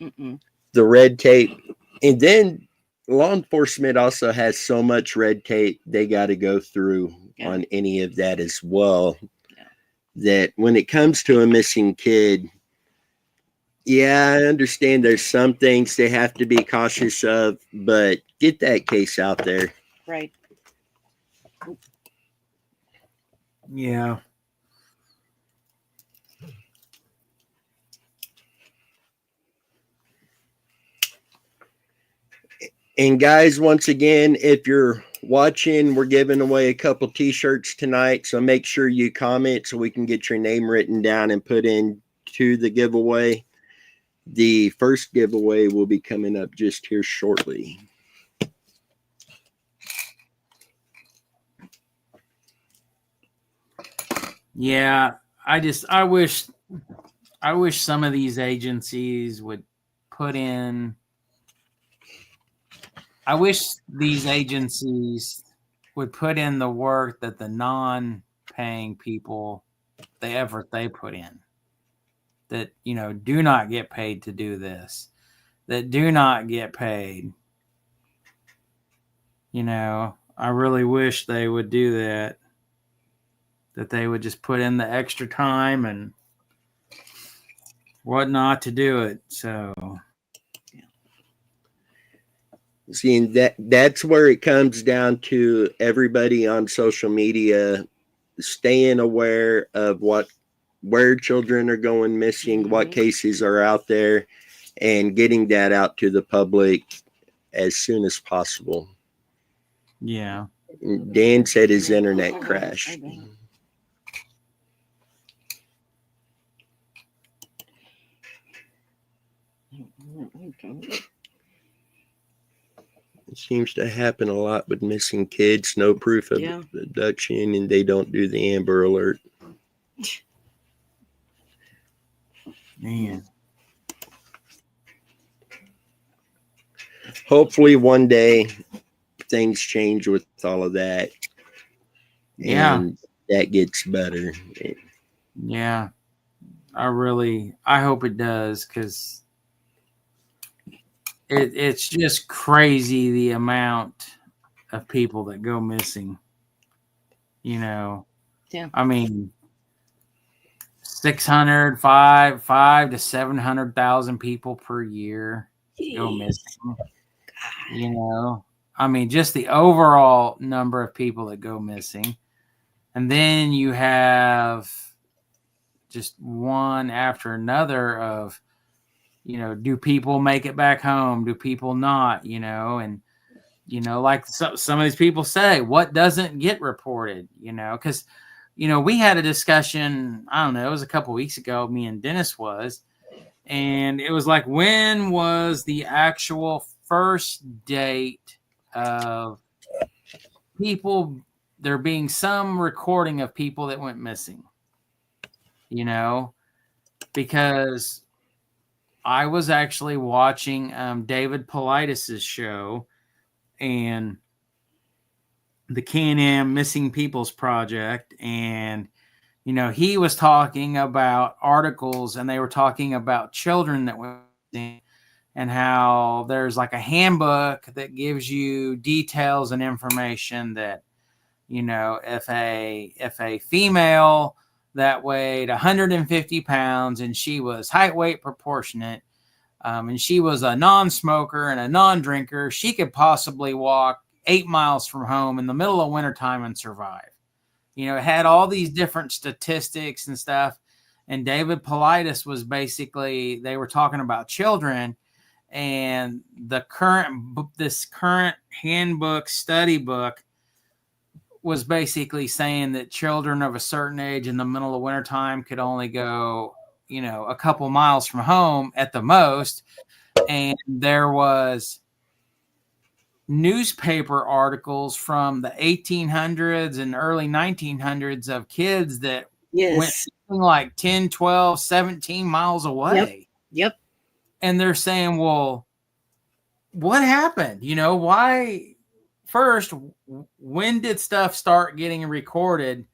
but the red tape. And then law enforcement also has so much red tape they got to go through on any of that as well. That when it comes to a missing kid, yeah, I understand there's some things they have to be cautious of, but get that case out there. Right. Yeah. And guys, once again, if you're watching, we're giving away a couple t-shirts tonight, so make sure you comment so we can get your name written down and put into the giveaway. The first giveaway will be coming up just here shortly. Yeah, I wish some of these agencies would put in. I wish these agencies would put in the work that the non-paying people, the effort they put in, that, you know, do not get paid to do this, that do not get paid. You know, I really wish they would do that, that they would just put in the extra time and whatnot to do it. So, See, and that's where it comes down to everybody on social media staying aware of where children are going missing, what cases are out there, and getting that out to the public as soon as possible. yeah. Dan said his internet crashed. It seems to happen a lot with missing kids, no proof of abduction, and they don't do the Amber Alert. Man. Hopefully one day things change with all of that. Yeah. And that gets better. Yeah. I hope it does, because it's just crazy the amount of people that go missing. You know, I mean, 5 to 700,000 people per year go missing. You know, I mean, just the overall number of people that go missing. And then you have just one after another of, do people make it back home? Do people not, and, like some of these people say, what doesn't get reported, because, we had a discussion, I don't know, it was a couple weeks ago, me and Dennis was, and it was like, when was the actual first date of people, there being some recording of people that went missing, because I was actually watching David Paulides' show and the Can-Am Missing Peoples Project, and he was talking about articles, and they were talking about children that went missing, and how there's like a handbook that gives you details and information that, if a female that weighed 150 pounds and she was height weight proportionate, and she was a non-smoker and a non-drinker, she could possibly walk 8 miles from home in the middle of wintertime and survive. It had all these different statistics and stuff. And David Paulides was basically, they were talking about children, and this current handbook, study book, was basically saying that children of a certain age in the middle of wintertime could only go, a couple miles from home at the most. And there was newspaper articles from the 1800s and early 1900s of kids that went like 10, 12, 17 miles away. Yep. And they're saying, well, what happened? Why? First, when did stuff start getting recorded?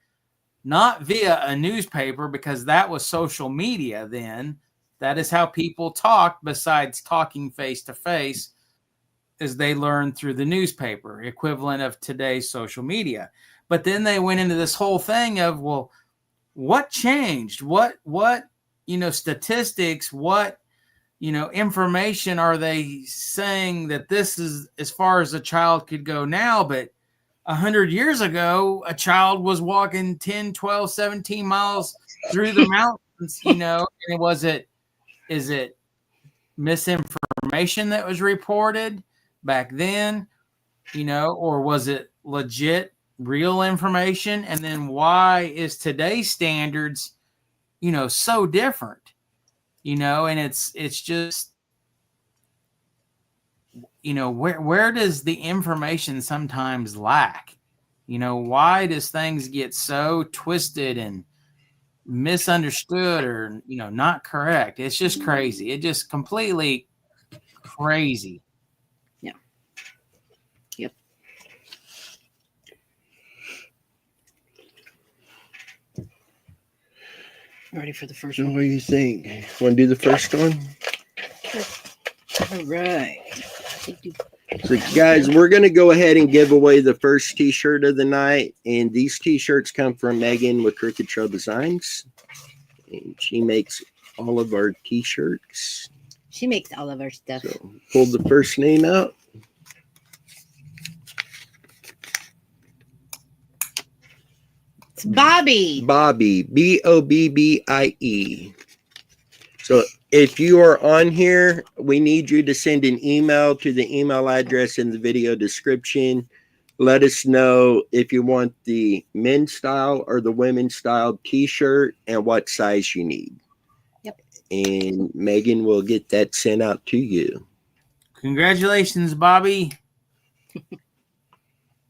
Not via a newspaper, because that was social media then. That is how people talked, besides talking face to face, as they learned through the newspaper, equivalent of today's social media. But then they went into this whole thing of, well, what changed? What statistics, what, information are they saying that this is as far as a child could go now? But 100 years ago, a child was walking 10, 12, 17 miles through the mountains, and is it misinformation that was reported back then, or was it legit real information? And then why is today's standards, so different, and it's just, where does the information sometimes lack? Why does things get so twisted and misunderstood or, not correct? It's just crazy. It just completely crazy. Yeah. Yep. Ready for the first one? What do you think? Want to do the first one? All right. So, guys, we're going to go ahead and give away the first T-shirt of the night. And these T-shirts come from Megan with Crooked Trail Designs. And she makes all of our T-shirts. She makes all of our stuff. So, pull the first name out. It's Bobby. Bobby. Bobbie. So, if you are on here, we need you to send an email to the email address in the video description. Let us know if you want the men's style or the women's style T-shirt and what size you need. Yep. And Megan will get that sent out to you. Congratulations, Bobby.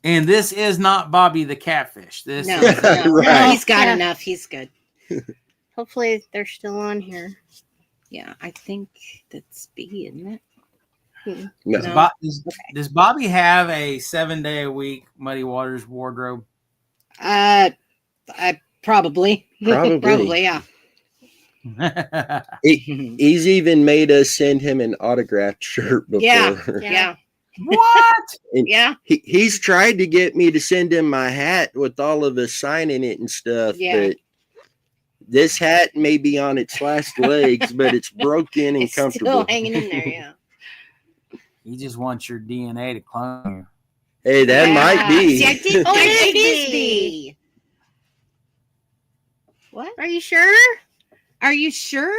And this is not Bobby the catfish. No, Right. He's got enough. He's good. Hopefully they're still on here. Yeah, I think that's B, isn't it? No. No. Does Bobby have a 7-day-a-week Muddy Waters wardrobe? I probably. Probably. Yeah. He's even made us send him an autographed shirt before. Yeah. What? And Yeah. he's tried to get me to send him my hat with all of us signing it and stuff. Yeah. But this hat may be on its last legs, but it's broken and It's comfortable. still hanging in there, yeah. He just wants your DNA to clone you. Hey, that might be. See, I did Oh, I it did is this B. What? Are you sure? Are you sure?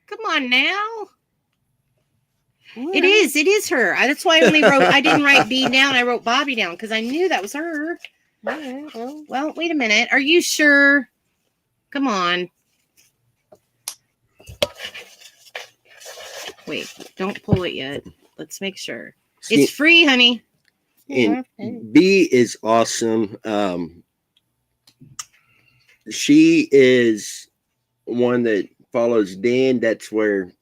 Come on now. It is her. That's why I didn't write B down. I wrote Bobby down because I knew that was her. All right, Well, wait a minute. Are you sure? Come on. Wait, don't pull it yet. Let's make sure. It's free, honey. And B is awesome. She is one that follows Dan. That's where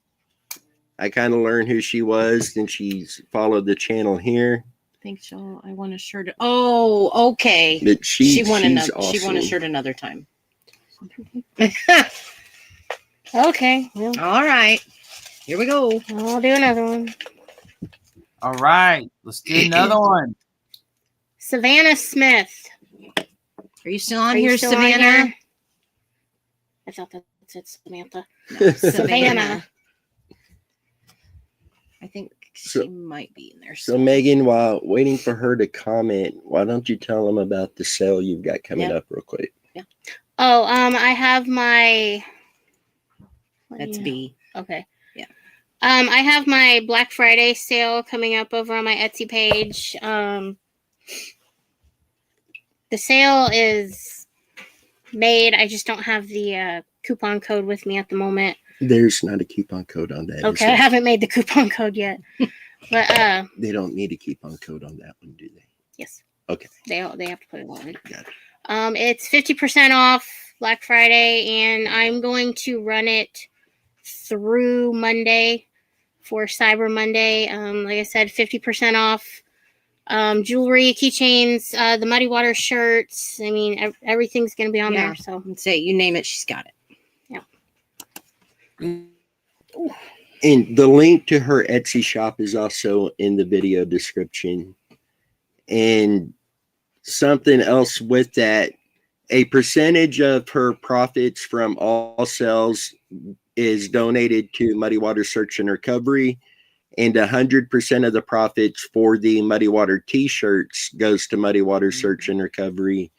I kind of learned who she was. Then she's followed the channel here. I think I want a shirt. Oh, okay. But She won awesome. She won a shirt another time. Okay. Well, All right. Here we go. I'll do another one. All right, let's do another one. Savannah Smith. Are you still on Are you here, still on Savannah? here? I thought that said Samantha. Savannah. I think So- she might be in there. So Megan, while waiting for her to comment, why don't you tell them about the sale you've got coming up real quick? Oh, I have my. That's B. Okay. Yeah. I have my Black Friday sale coming up over on my Etsy page. The sale is made. I just don't have the coupon code with me at the moment. There's not a coupon code on that. Okay, I haven't made the coupon code yet. But They don't need a coupon code on that one, do they? yes. Okay. They have to put it on. Got it. It's 50% off Black Friday, and I'm going to run it through Monday for Cyber Monday. Like I said, 50% off jewelry, keychains, the Muddy Water shirts. I mean, everything's going to be on there. So Say you name it, she's got it. And the link to her Etsy shop is also in the video description. And something else with that, a percentage of her profits from all sales is donated to Muddy Water Search and Recovery, and 100% of the profits for the Muddy Water t-shirts goes to Muddy Water Search and Recovery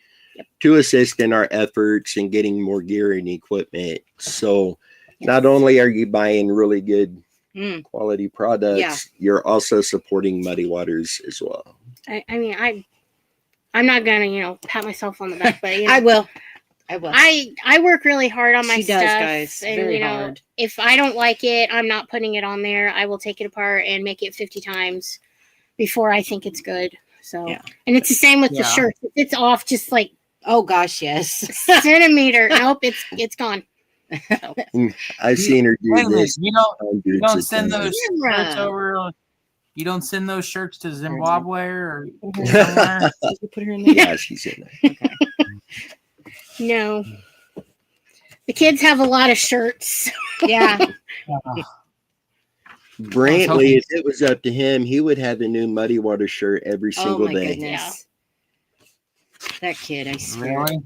to assist in our efforts in getting more gear and equipment. So not only are you buying really good quality products, you're also supporting Muddy Waters as well. I mean, I'm not gonna, pat myself on the back, but I will. I work really hard on my She stuff. does, guys. And Very hard. if I don't like it, I'm not putting it on there. I will take it apart and make it 50 times before I think it's good. So, and it's the same with the shirt. If it's off just like, oh gosh, yes, centimeter. Nope, it's gone. So. I've seen her do Wait a minute, this. you don't send times. those shirts over. You don't send those shirts to Zimbabwe or Did somewhere? you put her in there? Yeah, she's in there. Okay. No. The kids have a lot of shirts. Yeah. Brantley, if it was up to him, he would have a new Muddy Water shirt every single day. Goodness. That kid, I swear. Really?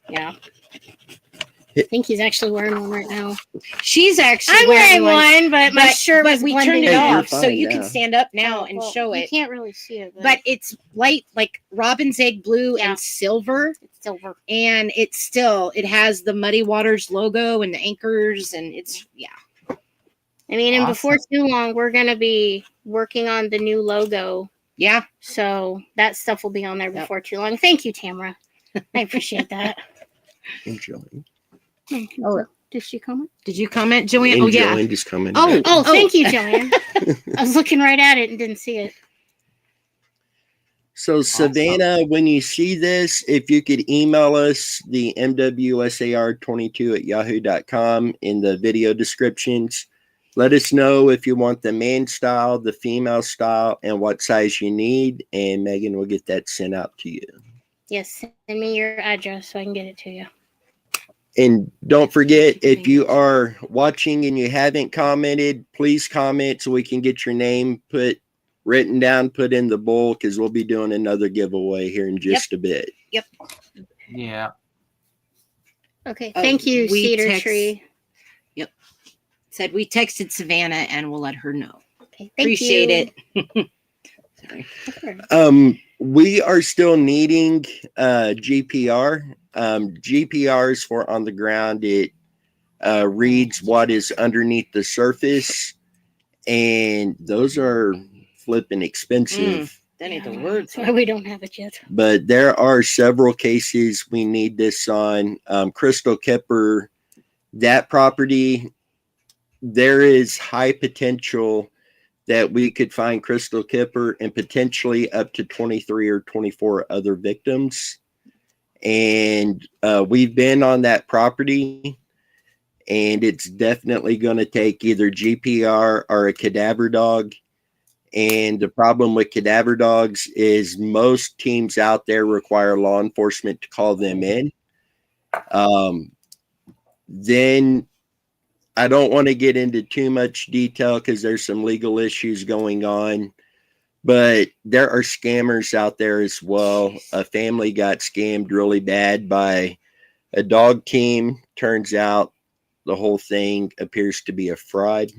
Yeah. I think he's actually wearing one right now. She's actually I'm wearing one, but my shirt but was we blending turned it Hey, in. you're off, so fine you now. can stand up now and Well, show You it. can't really see it, But it's light, like robin's egg blue Yeah. and silver, it's silver. and it has the Muddy Waters logo and the anchors, and it's I mean, and Awesome. before too long, we're going to be working on the new logo. yeah. So that stuff will be on there before too long. Thank you, Tamara. I appreciate that. Enjoy. Oh. Did she comment? Did you comment, Joanne? Oh yeah. Enjoy just coming. Oh. back. Oh, thank you, Joanne. I was looking right at it and didn't see it. So Savannah, when you see this, if you could email us the mwsar22@yahoo.com in the video descriptions. Let us know if you want the man style, the female style, and what size you need, and Megan will get that sent out to you. Yes, send me your address so I can get it to you. And don't forget, if you are watching and you haven't commented, please comment so we can get your name written down, put in the bowl, because we'll be doing another giveaway here in just a bit. Yeah. Okay, Oh, thank you, we Cedar text- Tree. Said we texted Savannah and we'll let her know. Okay, thank Appreciate you. it. Sorry. Sure. We are still needing GPR. GPRs for on the ground. It reads what is underneath the surface, and those are flipping expensive. That ain't the word. That's why we don't have it yet. But there are several cases we need this on. Crystal Kipper, that property, there is high potential that we could find Crystal Kipper and potentially up to 23 or 24 other victims. And we've been on that property, and it's definitely going to take either GPR or a cadaver dog. And the problem with cadaver dogs is most teams out there require law enforcement to call them in. Then I don't want to get into too much detail because there's some legal issues going on, but there are scammers out there as well. A family got scammed really bad by a dog team. Turns out the whole thing appears to be a fraud.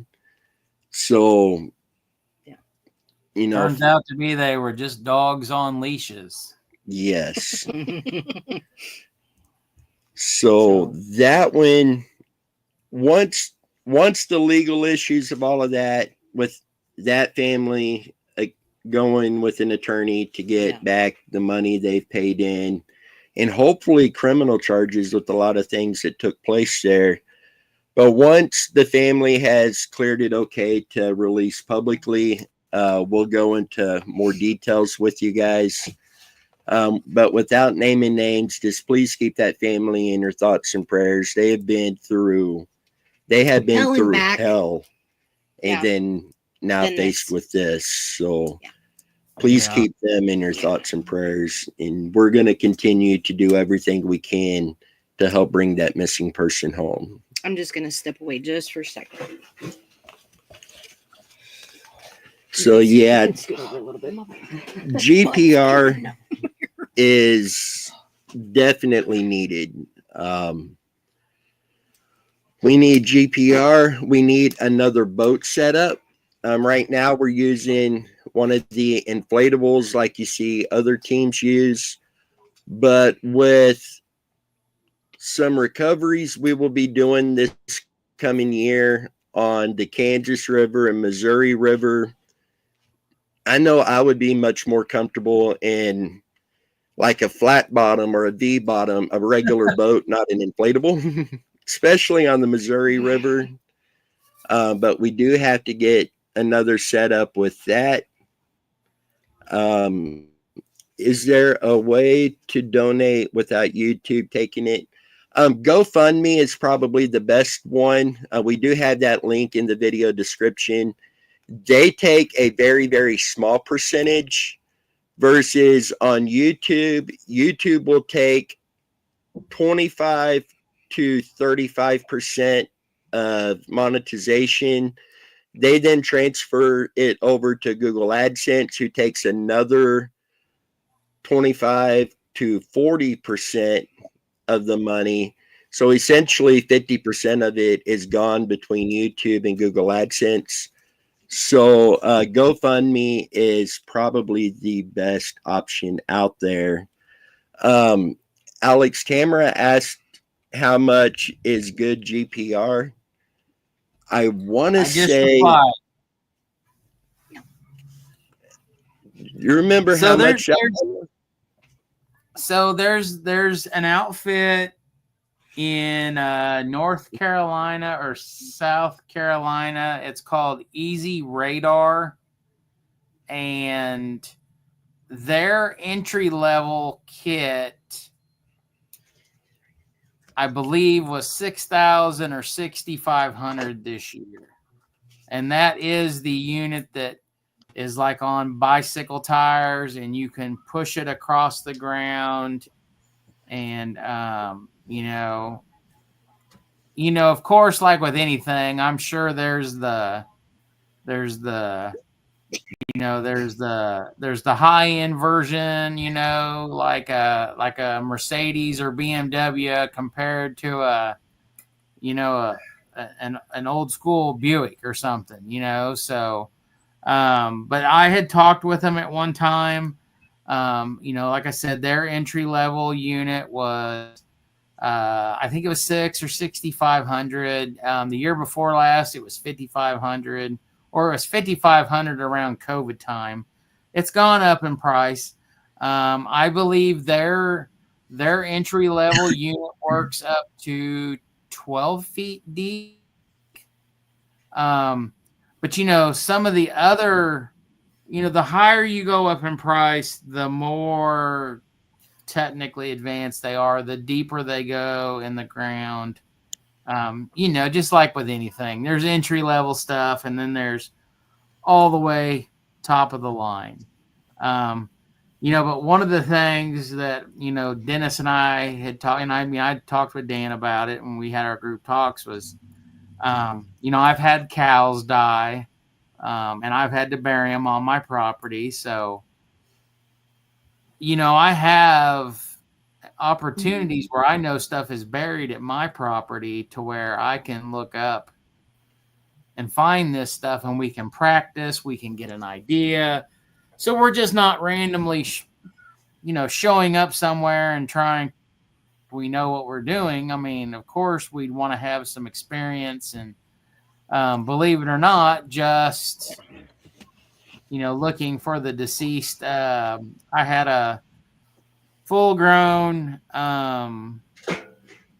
So, you know, Turns out to be they were just dogs on leashes. yes. So that one, once the legal issues of all of that with that family going with an attorney to get back the money they've paid in, and hopefully criminal charges with a lot of things that took place there. But once the family has cleared it okay to release publicly, we'll go into more details with you guys. But without naming names, just please keep that family in your thoughts and prayers. They have been through hell, and then now faced with this. So please keep them in your thoughts and prayers. And we're going to continue to do everything we can to help bring that missing person home. I'm just going to step away just for a second. So yeah, GPR is definitely needed. We need GPR. We need another boat setup. Right now we're using one of the inflatables like you see other teams use, but with some recoveries we will be doing this coming year on the Kansas River and Missouri River. I know I would be much more comfortable in like a flat bottom or a V bottom, a regular boat, not an inflatable, especially on the Missouri River. But we do have to get another setup with that. Is there a way to donate without YouTube taking it? GoFundMe is probably the best one. We do have that link in the video description. They take a very, very small percentage versus on YouTube. YouTube will take 25 to 35% of monetization. They then transfer it over to Google AdSense, who takes another 25 to 40% of the money. So essentially 50% of it is gone between YouTube and Google AdSense. So GoFundMe is probably the best option out there. Alex, Tamara asked how much is good GPR. I want to say, you remember how much? So there's an outfit in North Carolina or South Carolina. It's called Easy Radar, and their entry level kit, I believe, was $6,000 or $6,500 this year, and that is the unit that is like on bicycle tires, and you can push it across the ground, and of course, like with anything, I'm sure there's the high end version, like a Mercedes or BMW compared to an old school Buick or something, so but I had talked with them at one time. You know, like I said, their entry level unit was, I think it was $6,000 or $6,500. The year before last, it was $5,500, or it was $5,500 around COVID time. It's gone up in price. I believe their entry level unit works up to 12 feet deep. But you know, some of the other, you know, the higher you go up in price, the more technically advanced they are, the deeper they go in the ground. You know, just like with anything, there's entry level stuff, and then there's all the way top of the line. You know, but one of the things that, you know, Dennis and I had talked, and I talked with Dan about it when we had our group talks, was, you know, I've had cows die, and I've had to bury them on my property. So, you know, I have opportunities where I know stuff is buried at my property to where I can look up and find this stuff, and we can practice, we can get an idea. So we're just not randomly, you know, showing up somewhere and trying. We know what we're doing. I mean, of course, we'd want to have some experience, and believe it or not, just, you know, looking for the deceased. I had a full-grown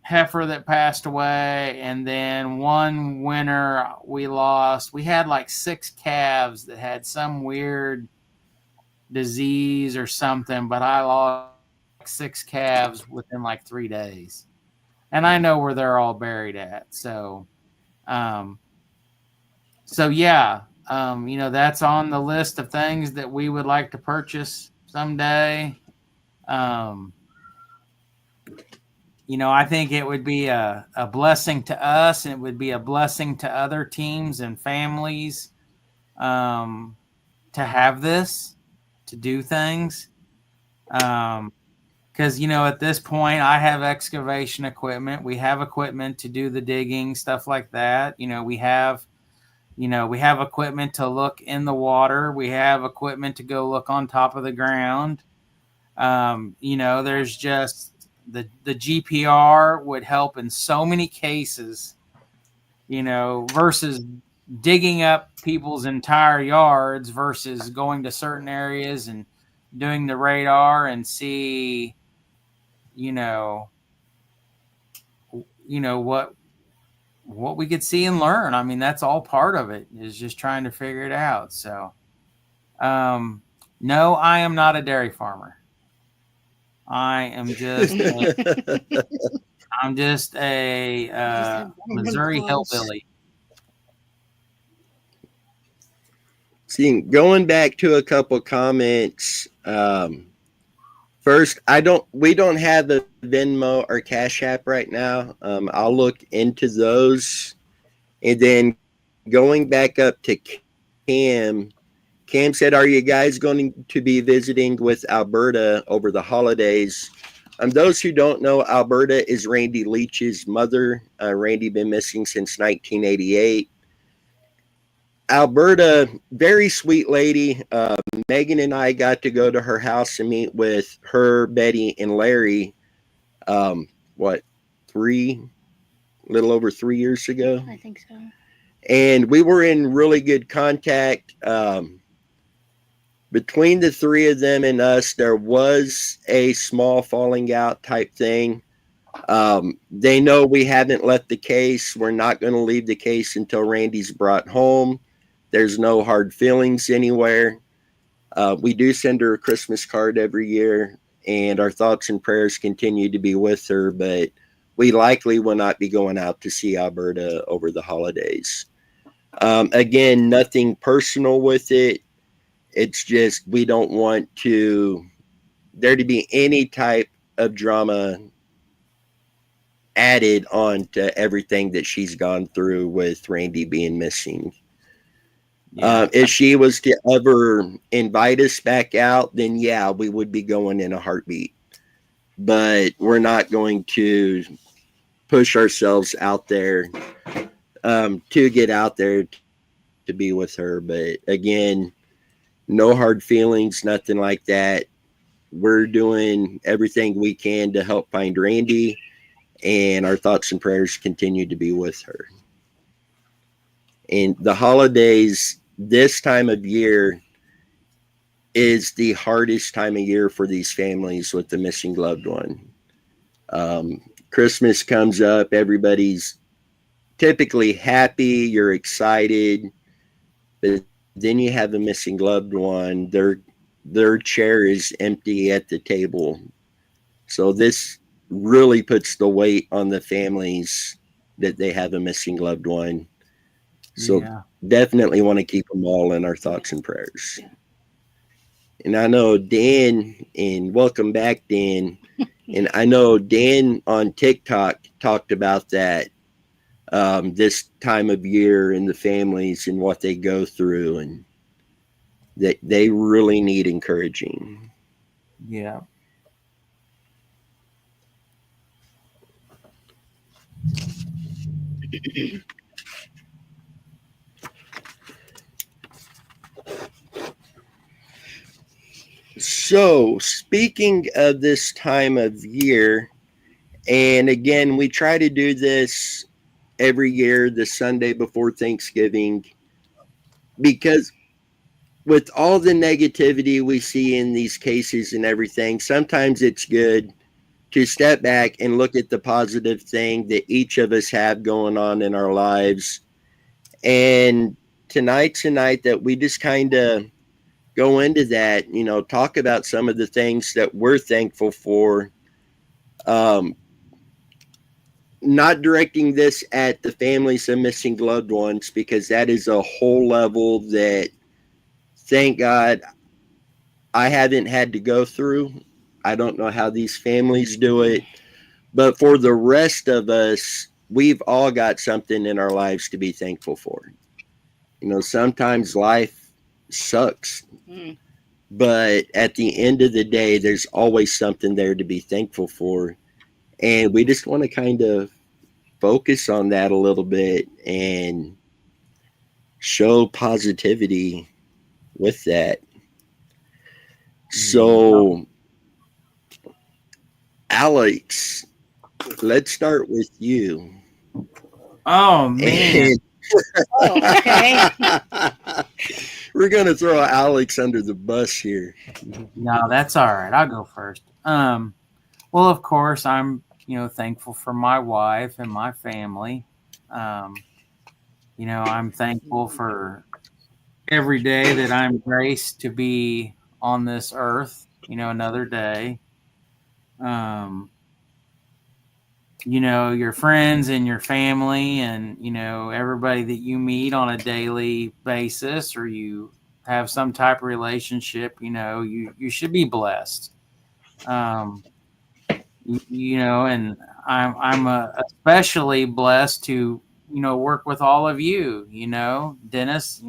heifer that passed away, and then one winter we had like 6 calves that had some weird disease or something, but I lost 6 calves within like 3 days, and I know where they're all buried at. So yeah, you know, that's on the list of things that we would like to purchase someday. You know, I think it would be a blessing to us, and it would be a blessing to other teams and families, to have this, to do things. Because, you know, at this point, I have excavation equipment. We have equipment to do the digging, stuff like that. You know, we have equipment to look in the water. We have equipment to go look on top of the ground. You know, there's just the GPR would help in so many cases, you know, versus digging up people's entire yards versus going to certain areas and doing the radar and see, you know what we could see and learn. I mean, that's all part of it, is just trying to figure it out. So, no, I am not a dairy farmer. I am just I'm just a Missouri hillbilly. See, going back to a couple comments. First, we don't have a Venmo or Cash App right now. I'll look into those. And then going back up to Cam said, are you guys going to be visiting with Alberta over the holidays? Those who don't know, Alberta is Randy Leach's mother. Randy been missing since 1988. Alberta, very sweet lady. Megan and I got to go to her house and meet with her, Betty, and Larry. A little over 3 years ago? I think so. And we were in really good contact. Between the three of them and us, there was a small falling out type thing. They know we haven't left the case. We're not going to leave the case until Randy's brought home. There's no hard feelings anywhere. We do send her a Christmas card every year, and our thoughts and prayers continue to be with her, but we likely will not be going out to see Alberta over the holidays. Again, nothing personal with it. It's just we don't want there to be any type of drama added on to everything that she's gone through with Randy being missing. Yeah. If she was to ever invite us back out, then yeah, we would be going in a heartbeat. But we're not going to push ourselves out there to get out there to be with her. But again, no hard feelings, nothing like that. we're doing everything we can to help find Randy, and our thoughts and prayers continue to be with her. And the holidays, this time of year, is the hardest time of year for these families with the missing loved one. Christmas comes up, everybody's typically happy, you're excited, but then you have a missing loved one. Their chair is empty at the table. So this really puts the weight on the families that they have a missing loved one. So definitely want to keep them all in our thoughts and prayers. And I know Dan, and welcome back, Dan. And I know Dan on TikTok talked about that this time of year and the families and what they go through, and that they really need encouraging. Yeah. So, speaking of this time of year, and again, we try to do this every year, the Sunday before Thanksgiving, because with all the negativity we see in these cases and everything, sometimes it's good to step back and look at the positive thing that each of us have going on in our lives. And tonight's a night that we just kind of go into that, talk about some of the things that we're thankful for. Not directing this at the families of missing loved ones, because that is a whole level that, thank God, I haven't had to go through. I don't know how these families do it. But for the rest of us, we've all got something in our lives to be thankful for. Sometimes life sucks. But at the end of the day, there's always something there to be thankful for. And we just want to kind of focus on that a little bit and show positivity with that. So, Alex, let's start with you. Oh, man. Okay. We're going to throw Alex under the bus here. No, that's all right. I'll go first. Well, of course, I'm, thankful for my wife and my family. I'm thankful for every day that I'm graced to be on this earth, another day. Your friends and your family and, everybody that you meet on a daily basis, or you have some type of relationship, you should be blessed. And I'm especially blessed to, work with all of you, Dennis,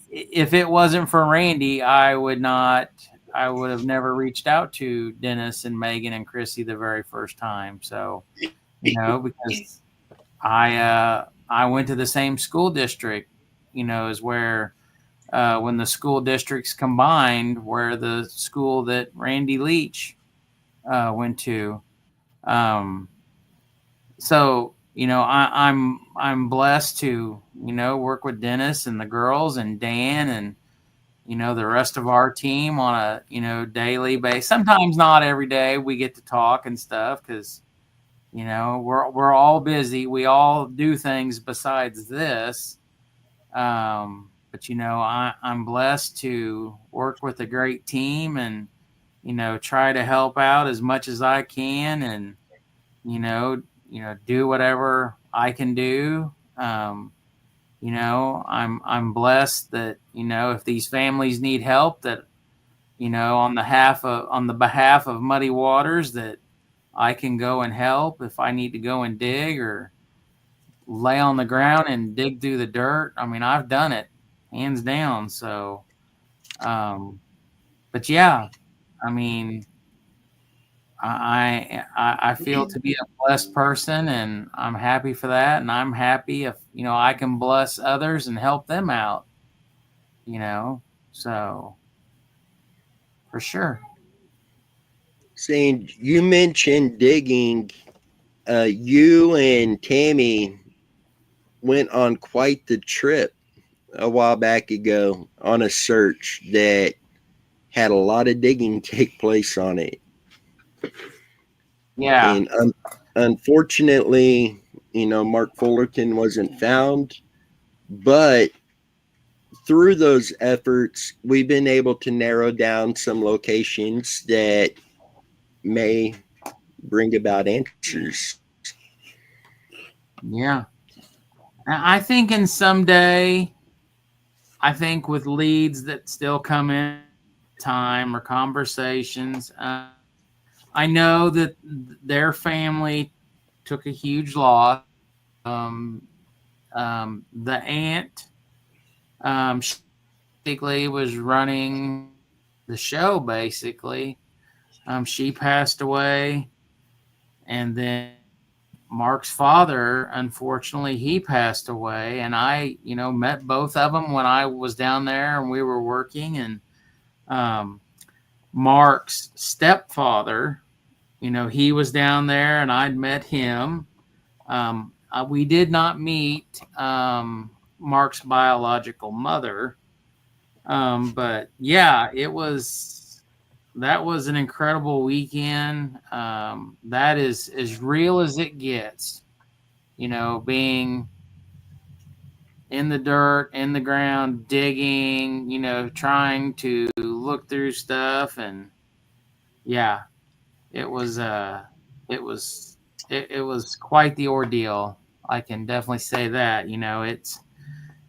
if it wasn't for Randy, I would have never reached out to Dennis and Megan and Chrissy the very first time. So, because I went to the same school district, as where, when the school districts combined, where the school that Randy Leach went to. So, I'm blessed to, work with Dennis and the girls and Dan and, the rest of our team on a, daily basis. Sometimes not every day we get to talk and stuff because, we're all busy. We all do things besides this. But, I'm blessed to work with a great team and, try to help out as much as I can and, do whatever I can do. I'm blessed that, if these families need help, that, on the behalf of Muddy Waters, that I can go and help if I need to go and dig or lay on the ground and dig through the dirt. I mean, I've done it hands down. So, but yeah, I mean, I feel to be a blessed person, and I'm happy for that. And I'm happy if, I can bless others and help them out, so for sure. Saying you mentioned digging, you and Tammy went on quite the trip a while back ago on a search that had a lot of digging take place on it. Yeah. And unfortunately, Mark Fullerton wasn't found, but through those efforts, we've been able to narrow down some locations that may bring about answers. Yeah. I think in someday, I think with leads that still come in time or conversations, I know that their family took a huge loss. The aunt, she basically was running the show. Basically, she passed away, and then Mark's father, unfortunately, he passed away. And I, met both of them when I was down there and we were working. And Mark's stepfather, he was down there and I'd met him. We did not meet Mark's biological mother. But yeah, that was an incredible weekend. That is as real as it gets, being in the dirt, in the ground, digging, trying to look through stuff. And yeah, it was quite the ordeal. I can definitely say that.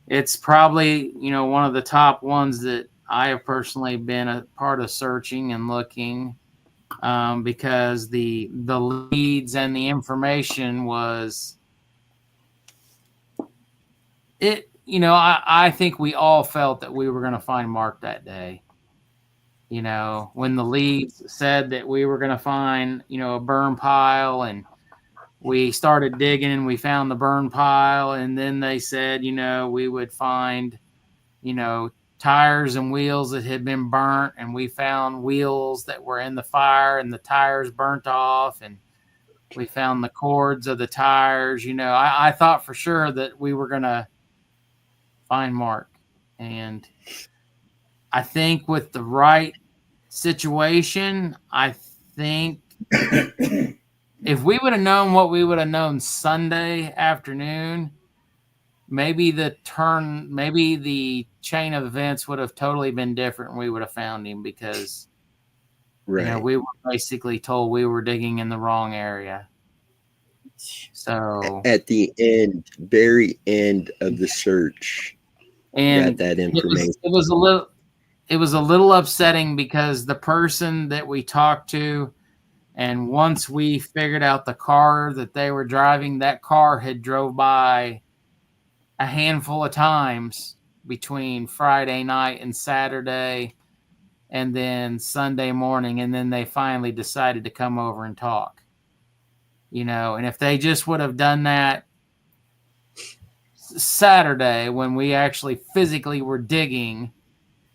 It's probably, one of the top ones that I have personally been a part of searching and looking, because the leads and the information was it. I think we all felt that we were going to find Mark that day. When the leads said that we were going to find, a burn pile, and we started digging and we found the burn pile, and then they said, we would find, tires and wheels that had been burnt, and we found wheels that were in the fire and the tires burnt off, and we found the cords of the tires. I thought for sure that we were going to find Mark. And I think with the right situation, I think if we would have known what we would have known Sunday afternoon, maybe the chain of events would have totally been different and we would have found him, because Right. We were basically told we were digging in the wrong area. So at the very end of the search, and got that information. It was a little upsetting, because the person that we talked to, and once we figured out the car that they were driving, that car had drove by a handful of times between Friday night and Saturday, and then Sunday morning, and then they finally decided to come over and talk. And if they just would have done that Saturday when we actually physically were digging,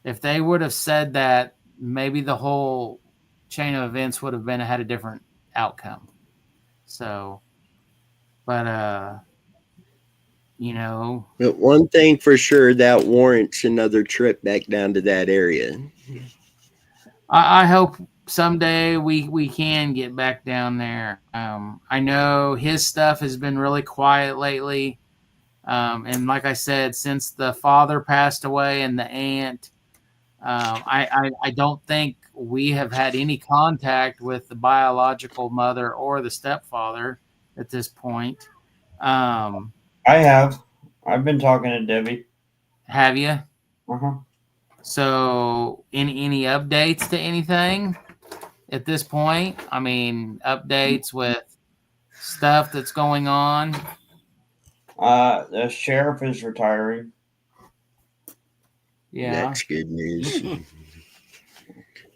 if they would have said that, maybe the whole chain of events would have had a different outcome. So, but But one thing for sure, that warrants another trip back down to that area. I hope someday we can get back down there. I know his stuff has been really quiet lately. And like I said, since the father passed away and the aunt, I don't think we have had any contact with the biological mother or the stepfather at this point. I have. I've been talking to Debbie. Have you? Uh-huh. So any updates to anything at this point? I mean, updates with stuff that's going on. The sheriff is retiring. Yeah. That's good news.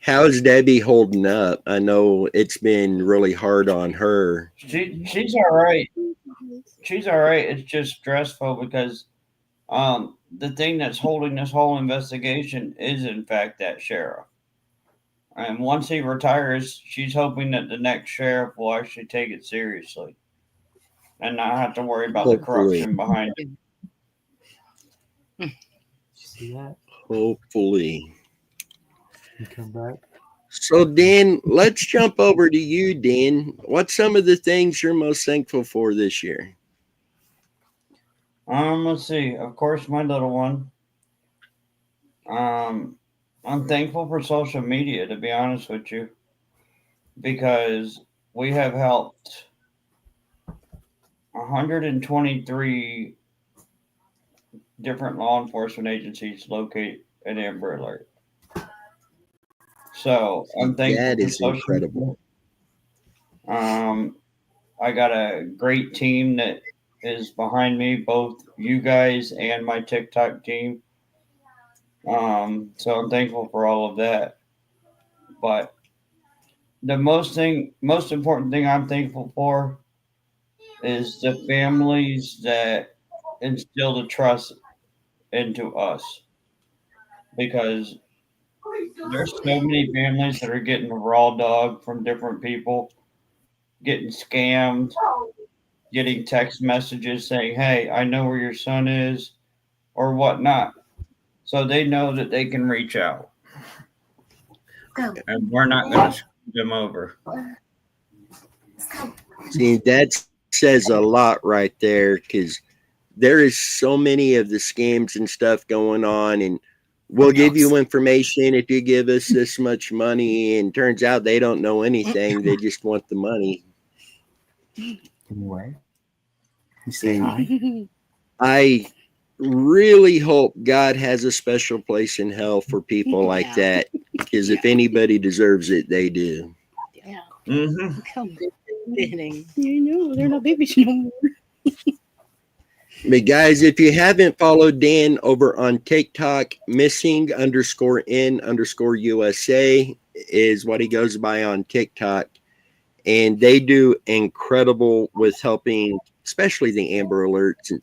How's Debbie holding up? I know it's been really hard on her. She's all right. She's all right. It's just stressful because the thing that's holding this whole investigation is, in fact, that sheriff. And once he retires, she's hoping that the next sheriff will actually take it seriously and not have to worry about the Hopefully. corruption behind it. See that? Hopefully. You come back. So, Dan, let's jump over to you, Dan. What's some of the things you're most thankful for this year? Let's see. Of course, my little one. I'm thankful for social media, to be honest with you, because we have helped 123 different law enforcement agencies locate an Amber Alert. So I'm thankful That for is social incredible. media. I got a great team that is behind me, both you guys and my TikTok team. So I'm thankful for all of that. But the most important thing I'm thankful for is the families that instill the trust into us. Because there's so many families that are getting a raw dog from different people, getting scammed, getting text messages saying, "Hey, I know where your son is," or whatnot. So they know that they can reach out. And we're not going to screw them over. See, that says a lot right there, because there is so many of the scams and stuff going on, and we'll give you information if you give us this much money, and turns out they don't know anything. They just want the money. Anyway, you say And hi. I really hope God has a special place in hell for people like that, because if anybody deserves it, they do. Yeah. Mm-hmm. Look how good they're fitting. You know, they're not babies no more. But guys, if you haven't followed Dan over on TikTok, missing_in_USA is what he goes by on TikTok. And they do incredible with helping, especially the Amber Alerts. And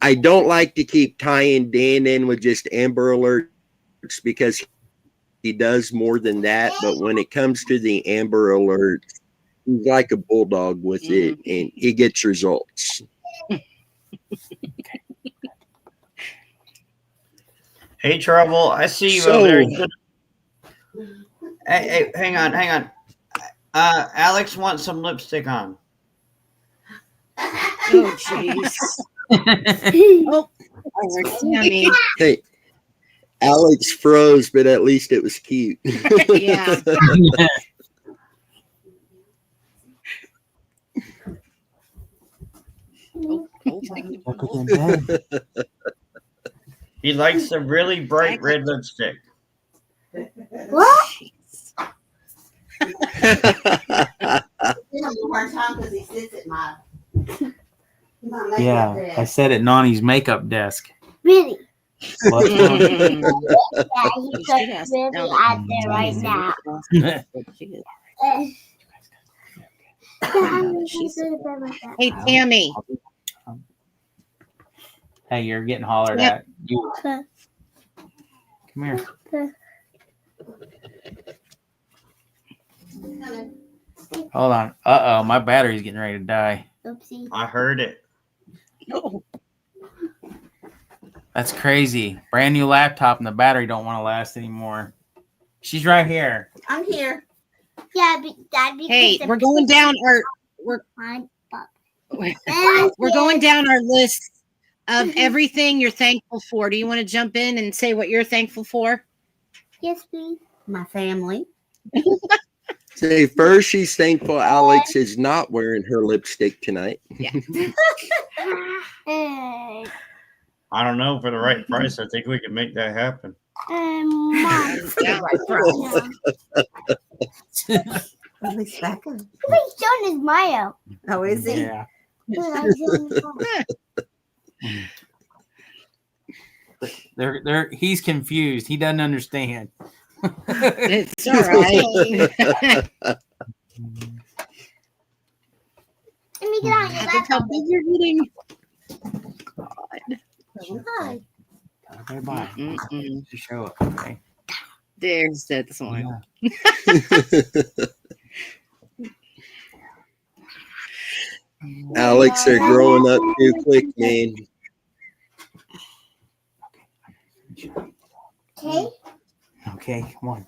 I don't like to keep tying Dan in with just Amber Alerts, because he does more than that. But when it comes to the Amber Alerts, he's like a bulldog with it, and he gets results. Hey, Trouble, I see you over there. Hey, hang on. Alex wants some lipstick on. Oh, jeez. Oh, Tammy. Hey, Alex froze, but at least it was cute. Yeah. He likes the really bright red lipstick. What? Yeah, I said at Nani's makeup desk. Really? Well, Yeah, he's just really out there right now. Hey, Tammy. hey, you're getting hollered Yep. at. You, come here. Hold on. Uh-oh, my battery's getting ready to die. Oopsie. I heard it. No. That's crazy. Brand new laptop and the battery don't want to last anymore. She's right here. I'm here. Yeah, that'd be Hey, we're going down our we're going down our list of everything you're thankful for. Do you want to jump in and say what you're thankful for? Yes, please. My family. Say first, she's thankful Alex is not wearing her lipstick tonight. I don't know. For the right price, I think we can make that happen. Mom. Yeah. At least back up. Whose son is Mayo? Oh, is he? Yeah. He's confused. He doesn't understand. It's all right. Let me get on your Look how laptop. big you're getting. Hi. Okay, bye. Mm-mm. To show up, okay? There's that smile. Alex, they're growing up too quick, man. Okay. Okay, come on.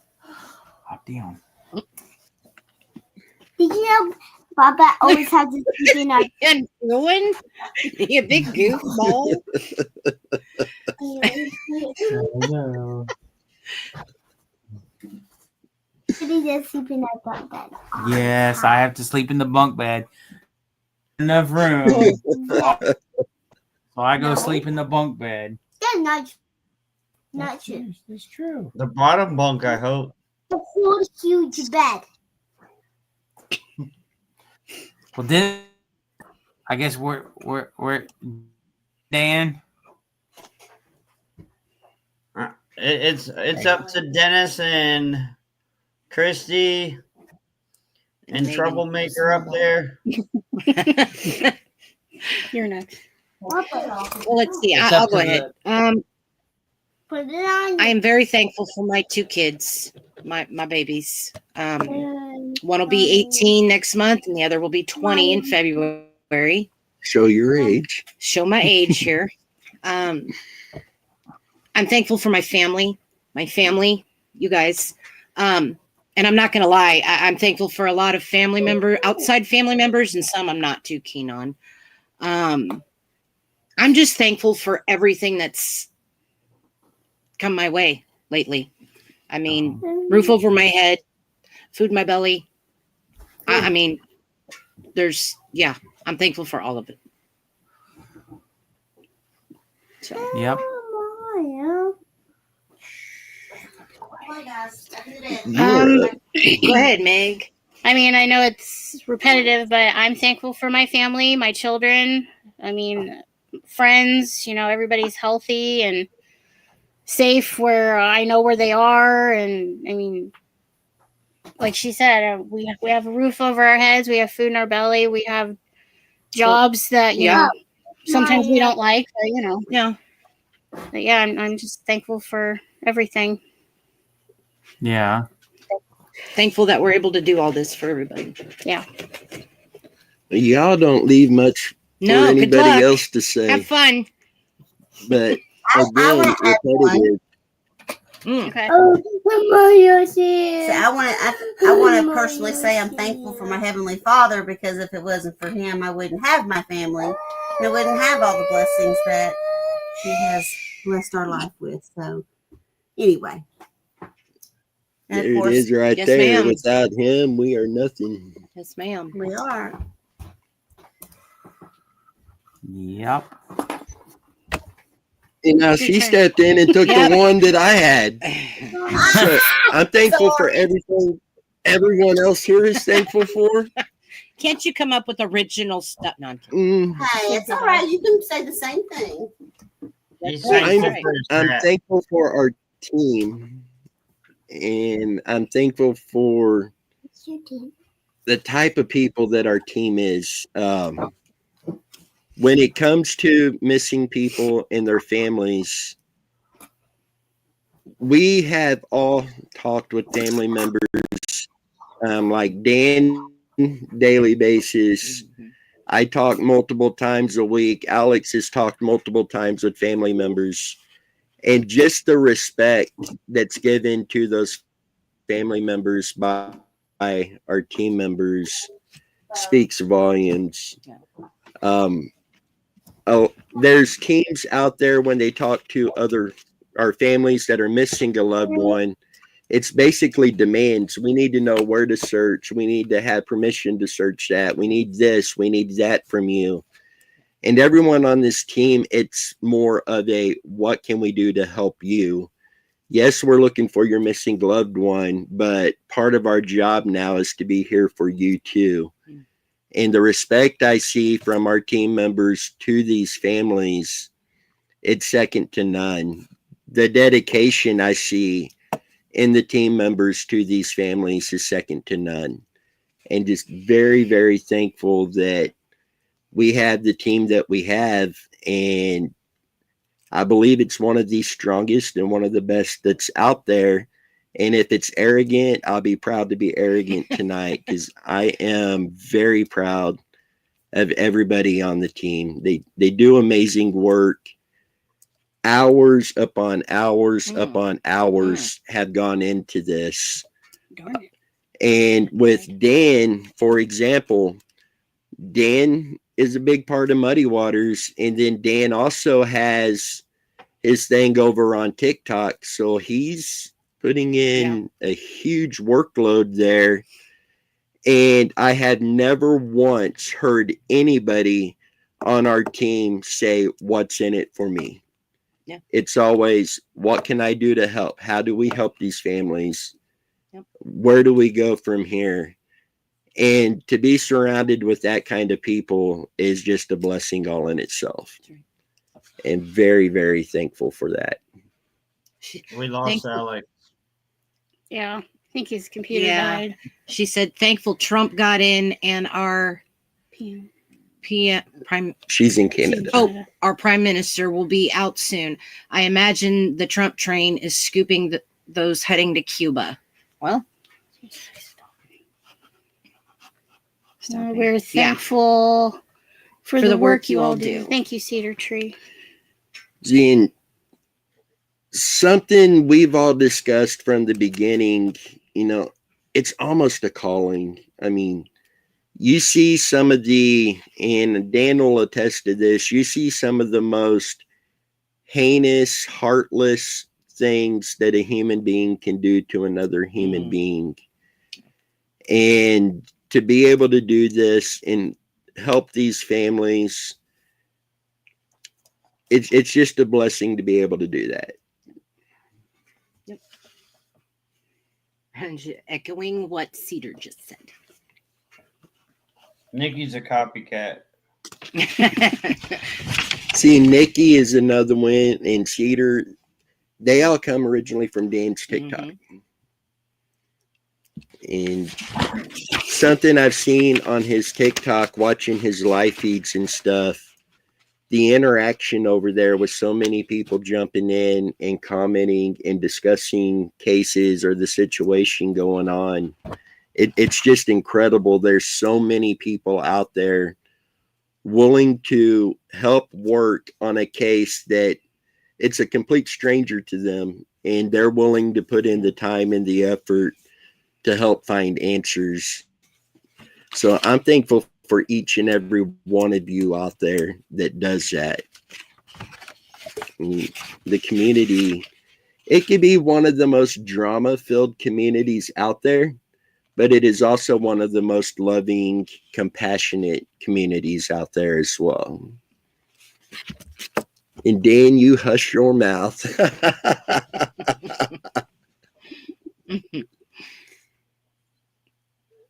Hop down. Did you know Baba always has his teeth in our And going, you big goofball. Hello. Should he just sleep in our bunk bed? Yes, I have to sleep in the bunk bed. Enough room. So I go sleep in the bunk bed. That's not true. That's true. The bottom bunk, I hope. The whole huge bed. Well, then I guess we're Dan. It's up to Dennis and Christy and Megan. Troublemaker up there. You're next. Well, let's see. It's I'll up go to ahead. Put it on. I am very thankful for my two kids, my babies. One will be 18 next month, and the other will be 20 in February. Show your age. Show my age here. I'm thankful for my family, you guys. And I'm not going to lie. I'm thankful for a lot of outside family members, and some I'm not too keen on. I'm just thankful for everything that's come my way lately. I mean, roof over my head, food in my belly. I mean, I'm thankful for all of it. So. Yep. Go ahead, Meg. I mean, I know it's repetitive, but I'm thankful for my family, my children. I mean, friends, everybody's healthy and safe where I know where they are. And I mean, like she said, we have a roof over our heads. We have food in our belly. We have jobs that, sometimes we don't like, but, Yeah. But yeah, I'm just thankful for everything. Yeah. Thankful that we're able to do all this for everybody. Yeah. Y'all don't leave much for No, good anybody luck. else to say. Have fun. But I again, wanna add repetitive. Okay. So I want to personally say I'm thankful for my Heavenly Father, because if it wasn't for Him, I wouldn't have my family. And I wouldn't have all the blessings that He has blessed our life with. So anyway. And There of course, it is right yes, there. ma'am. Without him, we are nothing. Yes, ma'am. we are. Yep. And now she stepped in and took Yep. the one that I had. So I'm thankful for everything everyone else here is thankful for. Can't you come up with original stuff? No, I'm kidding. Hey, it's all right. You can say the same thing. He's Right, thankful right. for his I'm cat. thankful for our team. And I'm thankful for It's your team. the type of people that our team is. When it comes to missing people and their families, we have all talked with family members, like Dan, daily basis. I talk multiple times a week. Alex has talked multiple times with family members. And just the respect that's given to those family members by our team members speaks volumes. There's teams out there when they talk to our families that are missing a loved one. It's basically demands. We need to know where to search. We need to have permission to search that. We need this. We need that from you. And everyone on this team, it's more of a, what can we do to help you? Yes, we're looking for your missing loved one, but part of our job now is to be here for you too. And the respect I see from our team members to these families, it's second to none. The dedication I see in the team members to these families is second to none. And just very, very thankful that we have the team that we have. And I believe it's one of the strongest and one of the best that's out there. And if it's arrogant, I'll be proud to be arrogant tonight because I am very proud of everybody on the team. They do amazing work. Hours upon hours upon hours have gone into this. Darn it. And with Dan, for example, Dan is a big part of Muddy Waters. And then Dan also has his thing over on TikTok. So he's putting in a huge workload there. And I had never once heard anybody on our team say, what's in it for me? Yeah. It's always, what can I do to help? How do we help these families? Yep. Where do we go from here? And to be surrounded with that kind of people is just a blessing all in itself. And very, very thankful for that. We lost Alex. Yeah, I think his computer Yeah. died. She said, thankful Trump got in and our prime She's in Canada. Oh, our prime minister will be out soon. I imagine the Trump train is scooping those heading to Cuba. Well, We're thankful for the work you all do. do. Thank you, Cedar Tree. Zine, something we've all discussed from the beginning, you know, it's almost a calling. I mean, you see some of and Dan will attest to this, you see some of the most heinous, heartless things that a human being can do to another human being. And to be able to do this and help these families, it's just a blessing to be able to do that. Yep. And echoing what Cedar just said. Nikki's a copycat. See, Nikki is another one, and Cedar, they all come originally from Dan's TikTok. And something I've seen on his TikTok, watching his live feeds and stuff, the interaction over there with so many people jumping in and commenting and discussing cases or the situation going on. It's just incredible. There's so many people out there willing to help work on a case that it's a complete stranger to them, and they're willing to put in the time and the effort to help find answers. So I'm thankful for each and every one of you out there that does that. The community, it could be one of the most drama-filled communities out there, but it is also one of the most loving, compassionate communities out there as well. And Dan, you hush your mouth.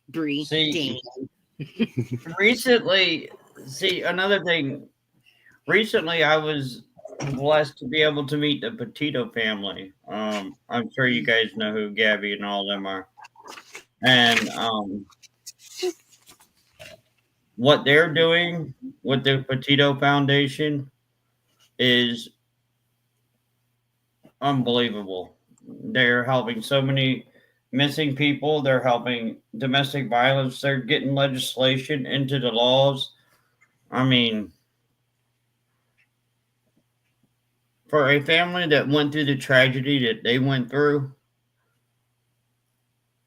Bree. See, recently, another thing. Recently, I was blessed to be able to meet the Petito family. I'm sure you guys know who Gabby and all them are. And what they're doing with the Petito Foundation is unbelievable. They're helping so many missing people. They're helping domestic violence. They're getting legislation into the laws. I mean, for a family that went through the tragedy that they went through,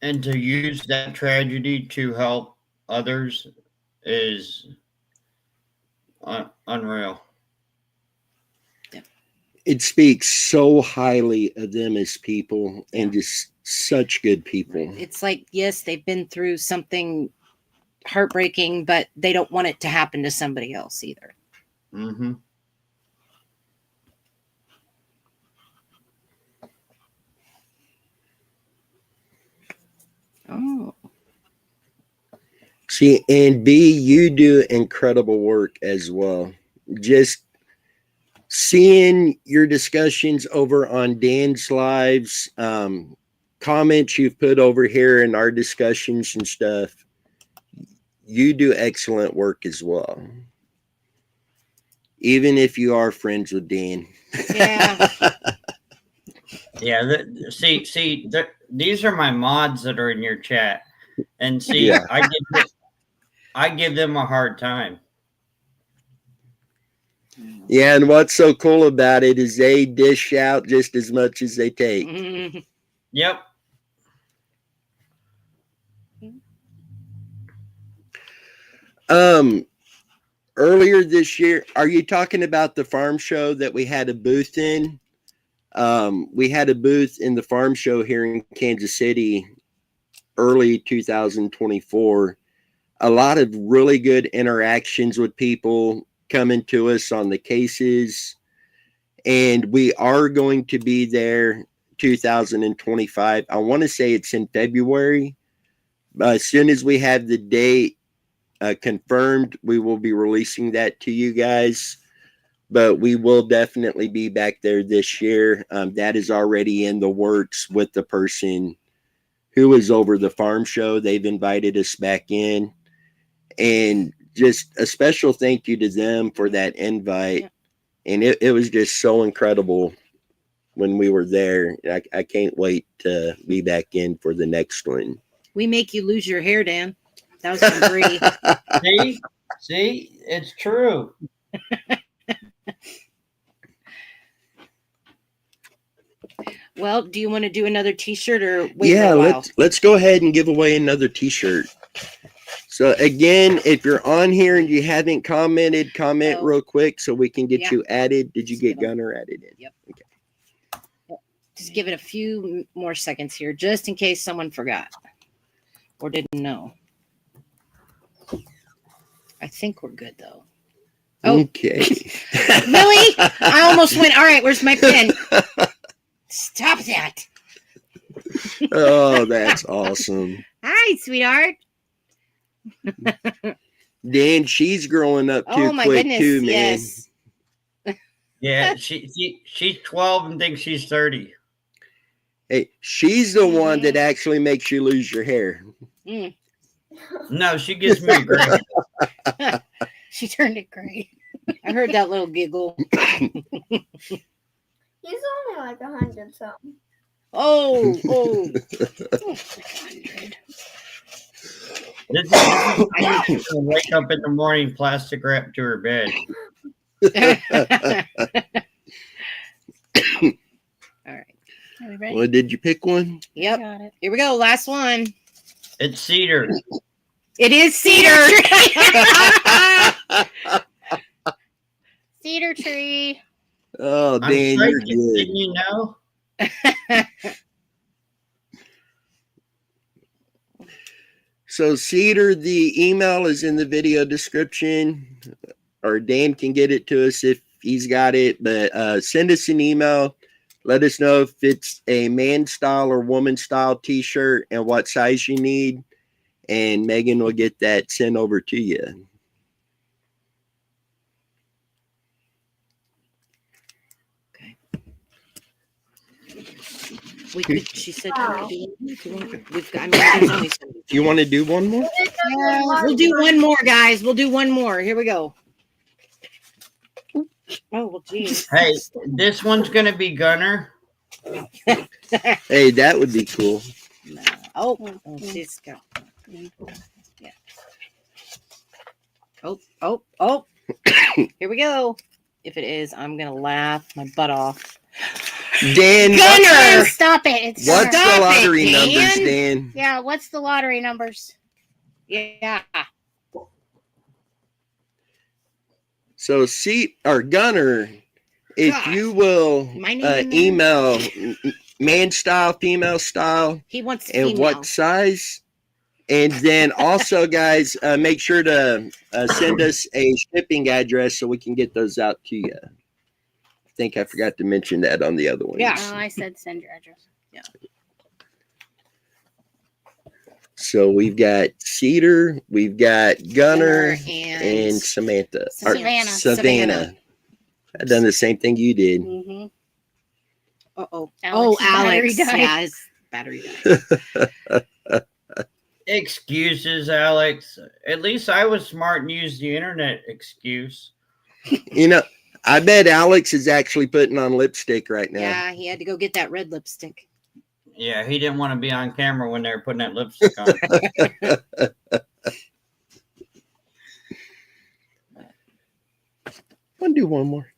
and to use that tragedy to help others is unreal. It speaks so highly of them as people and just such good people. It's like, yes, they've been through something heartbreaking, but they don't want it to happen to somebody else either. Mm-hmm. Oh. See, and B, you do incredible work as well. Just seeing your discussions over on Dan's lives, comments you've put over here in our discussions and stuff, you do excellent work as well. Even if you are friends with Dan. Yeah. Yeah, these are my mods that are in your chat, and see, Yeah. I give them a hard time. Yeah, and what's so cool about it is they dish out just as much as they take. Mhm. Yep. Earlier this year, are you talking about the farm show that we had a booth in? We had a booth in the farm show here in Kansas City early 2024. A lot of really good interactions with people coming to us on the cases. And we are going to be there 2025. I want to say it's in February. As soon as we have the date confirmed, we will be releasing that to you guys. But we will definitely be back there this year. That is already in the works with the person who was over the farm show. They've invited us back in. And just a special thank you to them for that invite. Yeah. And it was just so incredible when we were there. I can't wait to be back in for the next one. We make you lose your hair, Dan. That was from Bree. See, it's true. Well, do you want to do another T-shirt or wait Yeah, a while? let's go ahead and give away another T-shirt. So again, if you're on here and you haven't commented, comment real quick so we can get Yeah. you added. Did you Just get get 'em. Gunner added in? Yep. Okay. Just give it a few more seconds here, just in case someone forgot or didn't know. I think we're good though. Oh. Okay. Really? I almost went. All right, where's my pen? Stop that. Oh, that's awesome. Hi, sweetheart. Dan, she's growing up too Oh my quick goodness. too, man. Yes. Yeah, she's 12 and thinks she's 30. Hey, she's the one Mhm. that actually makes you lose your hair. Mm. No, she gives me a grade. She turned it gray. I heard that little giggle. He's only like 100 something. Oh. This is gonna wake up in the morning, plastic wrap to her bed. All right. Are we ready? Well, did you pick one? Yep. Got it. Here we go. Last one. It's cedar. It is cedar. Cedar tree. Oh, I'm Dan, you're psychic, good. didn't you know? So, Cedar, the email is in the video description, or Dan can get it to us if he's got it. But send us an email. Let us know if it's a man style or woman style T-shirt and what size you need, and Megan will get that sent over to you. We could, she said, we've got, I mean, there's only so many. You want to do one more? We'll do one more, guys. We'll do one more. Here we go. Oh, well, geez. Hey, this one's gonna be Gunner. Hey, that would be cool. Oh, she's got. Yeah. Oh. Here we go. If it is, I'm going to laugh my butt off. Dan, Gunner! Stop it. It's what's Gunner. the lottery Dan? numbers, Dan? Yeah, what's the lottery numbers? Yeah. So, Gunner, if Gosh. you will My name in there? email man style, female style, He wants and female. what size, and then also, guys, make sure to send us a shipping address so we can get those out to you. I think I forgot to mention that on the other ones. Yeah. Oh, I said send your address. So we've got Cedar, we've got Gunner, and and Samantha. Or Savannah. Savannah. I've done the same thing you did. Mm-hmm. Uh-oh. Alex's battery Alex. died. Yeah, his battery died. Excuses, Alex. At least I was smart and used the internet excuse. You know, I bet Alex is actually putting on lipstick right now. Yeah, he had to go get that red lipstick. Yeah, he didn't want to be on camera when they were putting that lipstick on. I'll do one more.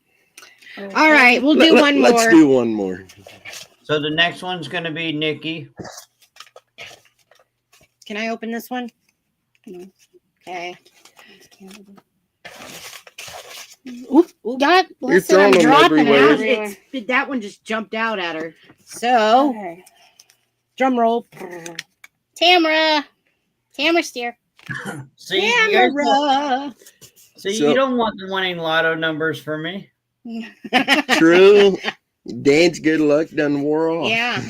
All right, we'll do one more. Let's do one more. So the next one's going to be Nikki. Can I open this one? No. Okay. Oop, God bless it, throwing I'm them dropping it everywhere. everywhere. That one just jumped out at her. So, Okay. drum roll. Tamara steer. See, you guys Tamara. see, So- you don't want the winning lotto numbers for me. True. Dan's good luck done wore off. Yeah.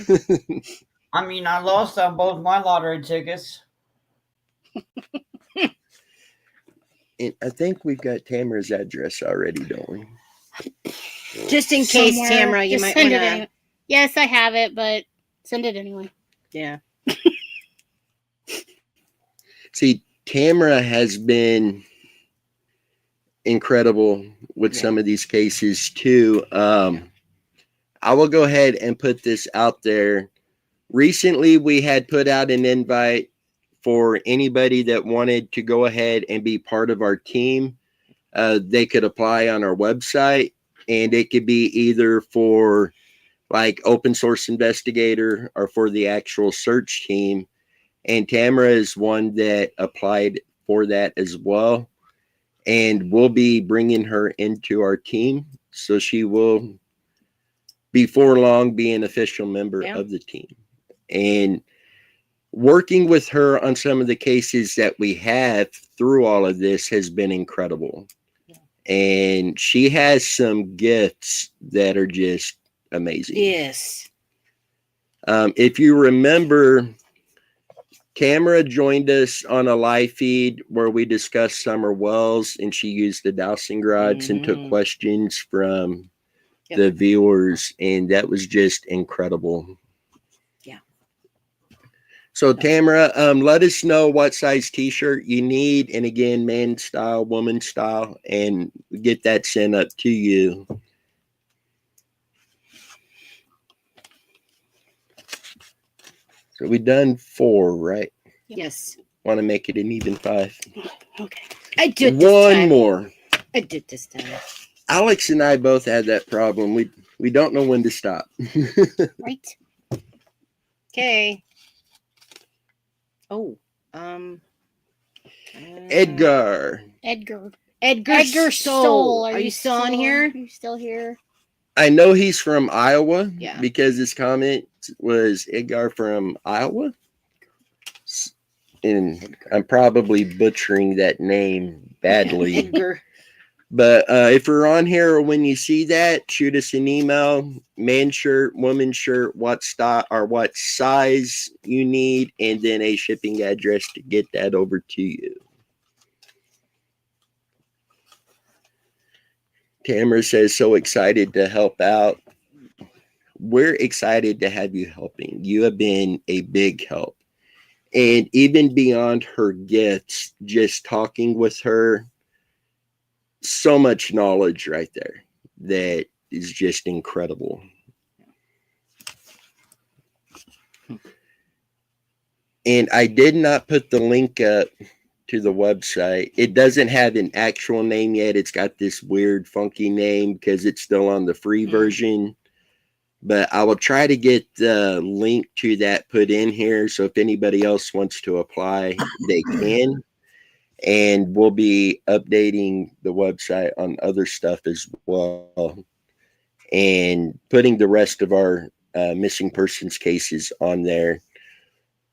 I mean, I lost on both my lottery tickets. And I think we've got Tamara's address already, don't we? Just in case, Somewhere. Tamara, you Just might send want it to. anyway. Yes, I have it, but send it anyway. Yeah. See, Tamara has been incredible with some of these cases too. I will go ahead and put this out there. Recently, we had put out an invite for anybody that wanted to go ahead and be part of our team. They could apply on our website, and it could be either for like open source investigator or for the actual search team. And Tamara is one that applied for that as well. And we'll be bringing her into our team. So she will, before long, be an official member of the team. And working with her on some of the cases that we have through all of this has been incredible. And she has some gifts that are just amazing. Yes. If you remember, Tamara joined us on a live feed where we discussed summer wells, and she used the dowsing rods and took questions from the viewers, and that was just incredible. Yeah. So Tamara, let us know what size t-shirt you need, and again, man style, woman style, and get that sent up to you. So we done 4, right? Yes. Want to make it an even 5. Okay. I did this One time. more. I did this time. Alex and I both had that problem. We don't know when to stop. Right. Okay. Oh. Edgar. Edgar Stoll. Are you still on here? Are you still here? I know he's from Iowa Yeah. because his comment was Edgar from Iowa. And I'm probably butchering that name badly. Edgar. But if you're on here or when you see that, shoot us an email, man shirt, woman shirt, what stock or what size you need, and then a shipping address to get that over to you. Tamara says, so excited to help out. We're excited to have you helping. You have been a big help. And even beyond her gifts, just talking with her, so much knowledge right there that is just incredible. And I did not put the link up to the website. It doesn't have an actual name yet. It's got this weird, funky name because it's still on the free version. But I will try to get the link to that put in here. So if anybody else wants to apply, they can. And we'll be updating the website on other stuff as well. And putting the rest of our missing persons cases on there.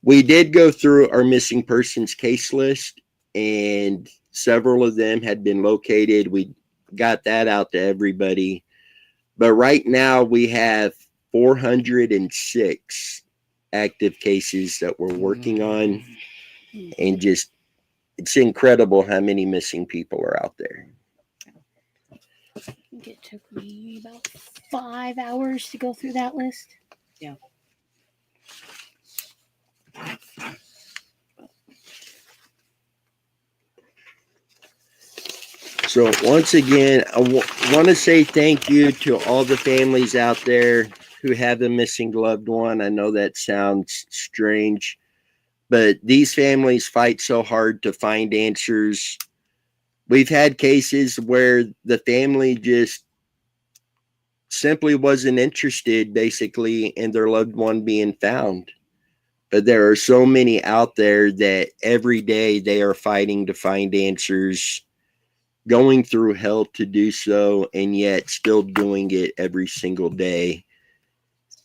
We did go through our missing persons case list, and several of them had been located. We got that out to everybody. But right now we have 406 active cases that we're working on. And just, it's incredible how many missing people are out there. It took me about 5 hours to go through that list. Yeah. So once again, I want to say thank you to all the families out there who have a missing loved one. I know that sounds strange, but these families fight so hard to find answers. We've had cases where the family just simply wasn't interested, basically, in their loved one being found. But there are so many out there that every day they are fighting to find answers, going through hell to do so, and yet still doing it every single day.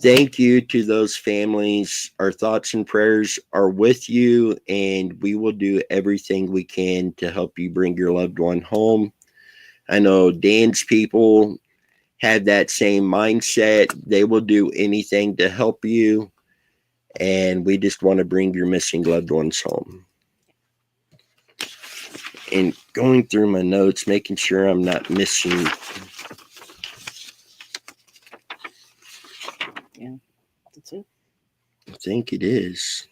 Thank you to those families. Our thoughts and prayers are with you, and we will do everything we can to help you bring your loved one home. I know Dan's people have that same mindset. They will do anything to help you, and we just want to bring your missing loved ones home. And going through my notes, making sure I'm not missing. Yeah, that's it. I think it is.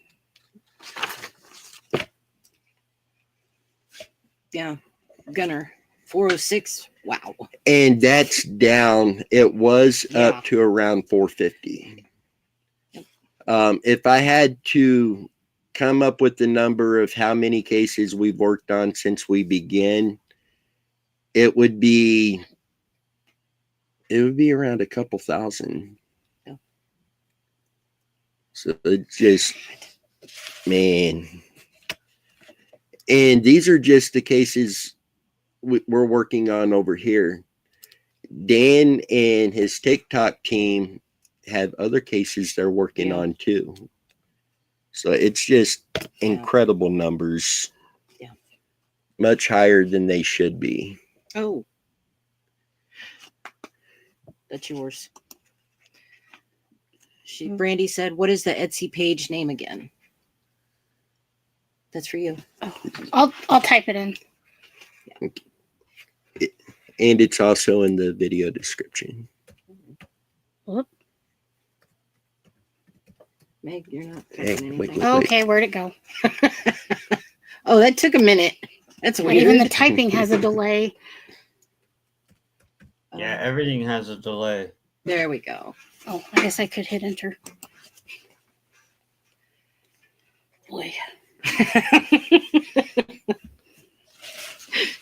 Yeah, Gunner 406. Wow. And that's down. It was Yeah. up to around 450. Yep. If I had to come up with the number of how many cases we've worked on since we began, it would be around a couple thousand. Yeah. So it's just, man. And these are just the cases we're working on over here. Dan and his TikTok team have other cases they're working on too. So it's just incredible numbers. Yeah. Much higher than they should be. Oh, that's yours. Brandy said, "What is the Etsy page name again?" That's for you. I'll type it in. And it's also in the video description. Whoop. Meg, you're not Hey, typing wait, anything. wait. Okay, where'd it go? Oh, that took a minute. That's weird. Even the typing has a delay. Yeah, everything has a delay. There we go. Oh, I guess I could hit enter. Boy.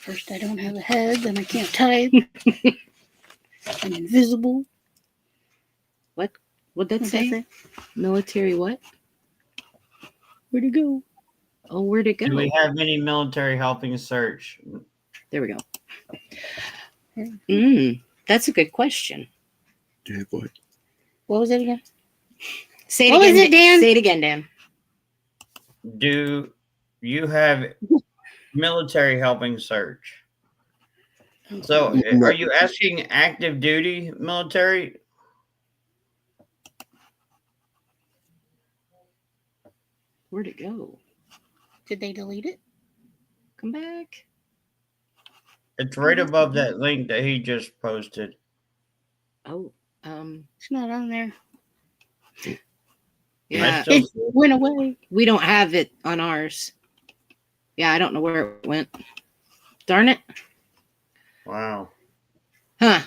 First, I don't have a head, then I can't type. I'm invisible. What'd that What'd say? that say? Military what? Where'd it go? Oh, where'd it go? Do we have any military helping search? There we go. That's a good question. What? What was it again? Say it What again, was it, Dan? Say it again, Dan. Do you have military helping search? So No. are you asking active duty military? Where'd it go? Did they delete it? Come back. It's right above that link that he just posted. Oh, It's not on there. yeah. I still It went away. We don't have it on ours. Yeah, I don't know where it went. Darn it. Wow. Huh.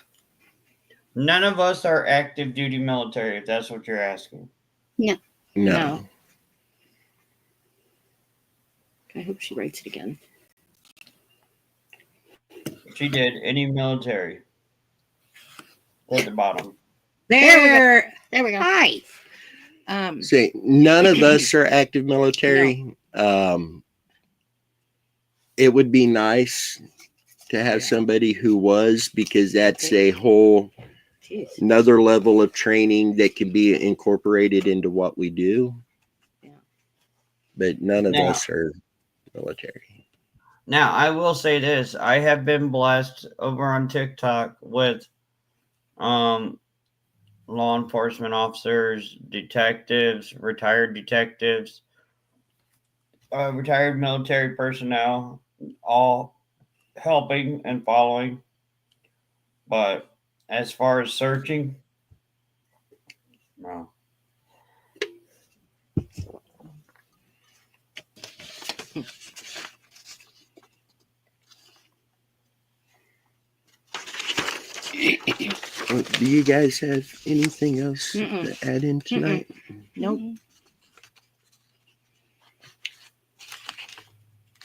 None of us are active duty military, if that's what you're asking. No. No. I hope she writes it again. She did. Any military. At the bottom. There. There we go. Hi. Say none of us are active military. It would be nice to have somebody who was, because that's a whole Jeez. another level of training that can be incorporated into what we do. Yeah. But none of Now- us are military. Now, I will say this. I have been blessed over on TikTok with law enforcement officers, detectives, retired military personnel, all helping and following. But as far as searching, no. Do you guys have anything else Mm-mm. to add in tonight? Nope.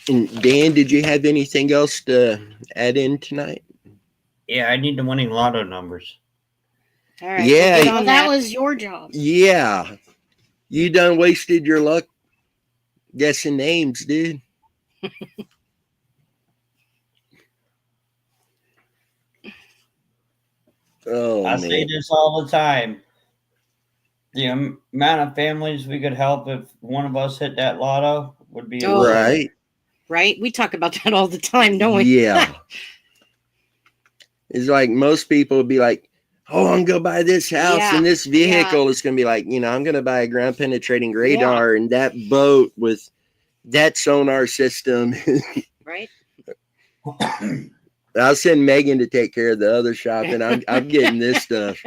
And Dan, did you have anything else to add in tonight? Yeah, I need the winning lotto numbers. All right. Yeah. We'll get Well, on that that. was your job. Yeah. You done wasted your luck guessing names, dude. Oh, I man. say this all the time. The amount of families we could help if one of us hit that lotto would be Oh. insane. Right. Right? We talk about that all the time, don't we? Yeah. It's like most people would be like, oh, I'm going to buy this house Yeah. and this vehicle. It's going to be like, I'm going to buy a ground penetrating radar and that boat with that sonar system. Right? I'll send Megan to take care of the other shopping. I'm getting this stuff.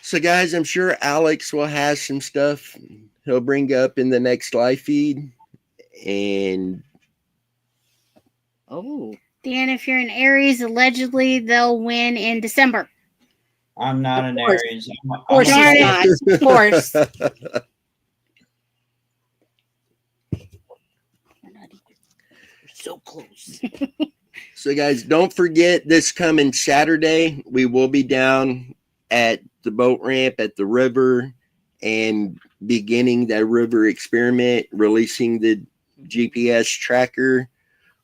So, guys, I'm sure Alex will have some stuff he'll bring up in the next live feed. And Oh. Dan, if you're an Aries, allegedly they'll win in December. I'm not an course. Aries. Of course Darn he's it. not. Of course. We're so close. So, guys, don't forget this coming Saturday, we will be down at the boat ramp at the river and beginning that river experiment, releasing the GPS tracker.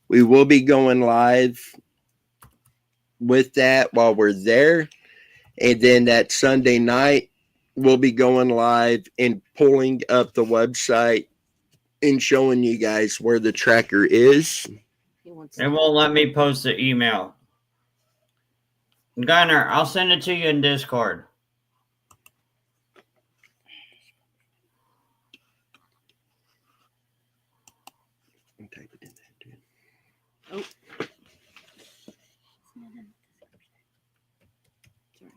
We will be going live with that while we're there. And then that Sunday night, we'll be going live and pulling up the website and showing you guys where the tracker is. He wants It won't let me post the email. Gunner, I'll send it to you in Discord. Type it in there, dude. Oh. Sorry.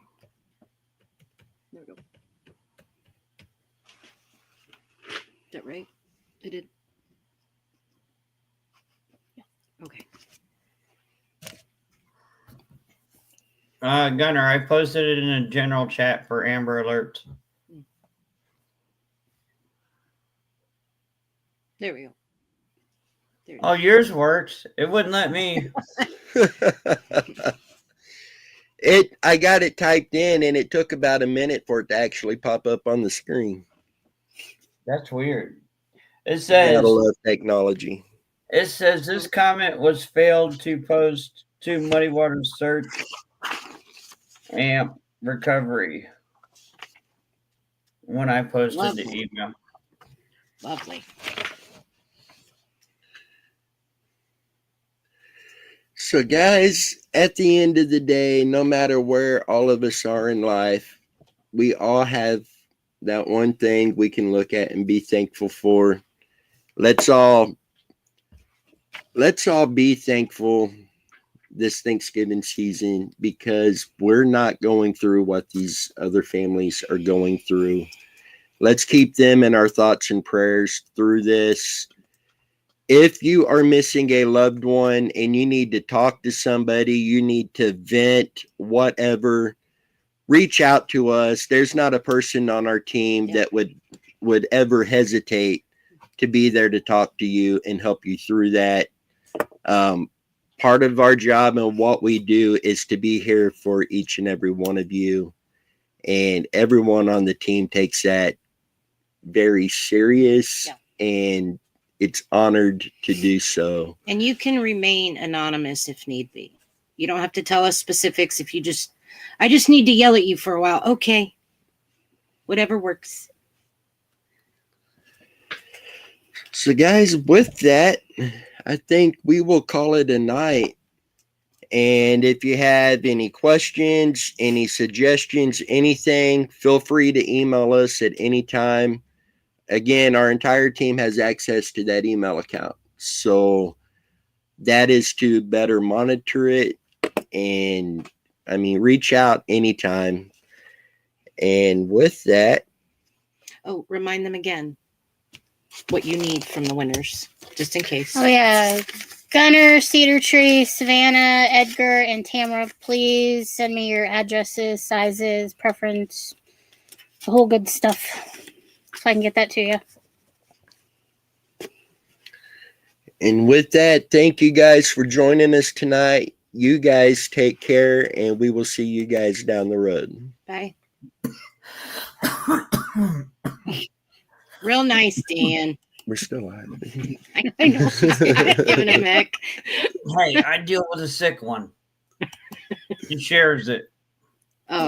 There we go. Is that right? I did. Yeah. Okay. Gunner, I posted it in a general chat for Amber Alerts. There we go. There it Oh, is. yours works. It wouldn't let me. I got it typed in and it took about a minute for it to actually pop up on the screen. That's weird. It says Gotta love technology. this comment was failed to post to Muddy Waters Search AMP recovery when I posted the Lovely. email. Lovely. So, guys, at the end of the day, no matter where all of us are in life, we all have that one thing we can look at and be thankful for. Let's all be thankful this Thanksgiving season because we're not going through what these other families are going through. Let's keep them in our thoughts and prayers through this. If you are missing a loved one and you need to talk to somebody, you need to vent, whatever, reach out to us. There's not a person on our team that would ever hesitate to be there to talk to you and help you through that. Part of our job and what we do is to be here for each and every one of you. And everyone on the team takes that very serious and it's honored to do so. And you can remain anonymous if need be. You don't have to tell us specifics. If you I just need to yell at you for a while. Okay. Whatever works. So, guys, with that, I think we will call it a night. And if you have any questions, any suggestions, anything, feel free to email us at any time. Again, our entire team has access to that email account. So that is to better monitor it. And I mean, reach out anytime. And with that. Oh, remind them again what you need from the winners, just in case. Oh yeah, Gunner, Cedar Tree, Savannah, Edgar, and Tamara, please send me your addresses, sizes, preference, the whole good stuff, so I can get that to you. And with that, thank you guys for joining us tonight. You guys take care, and we will see you guys down the road. Bye. Real nice, Dan. We're still live. I know. I'm giving him heck. Hey, I deal with a sick one. He shares it.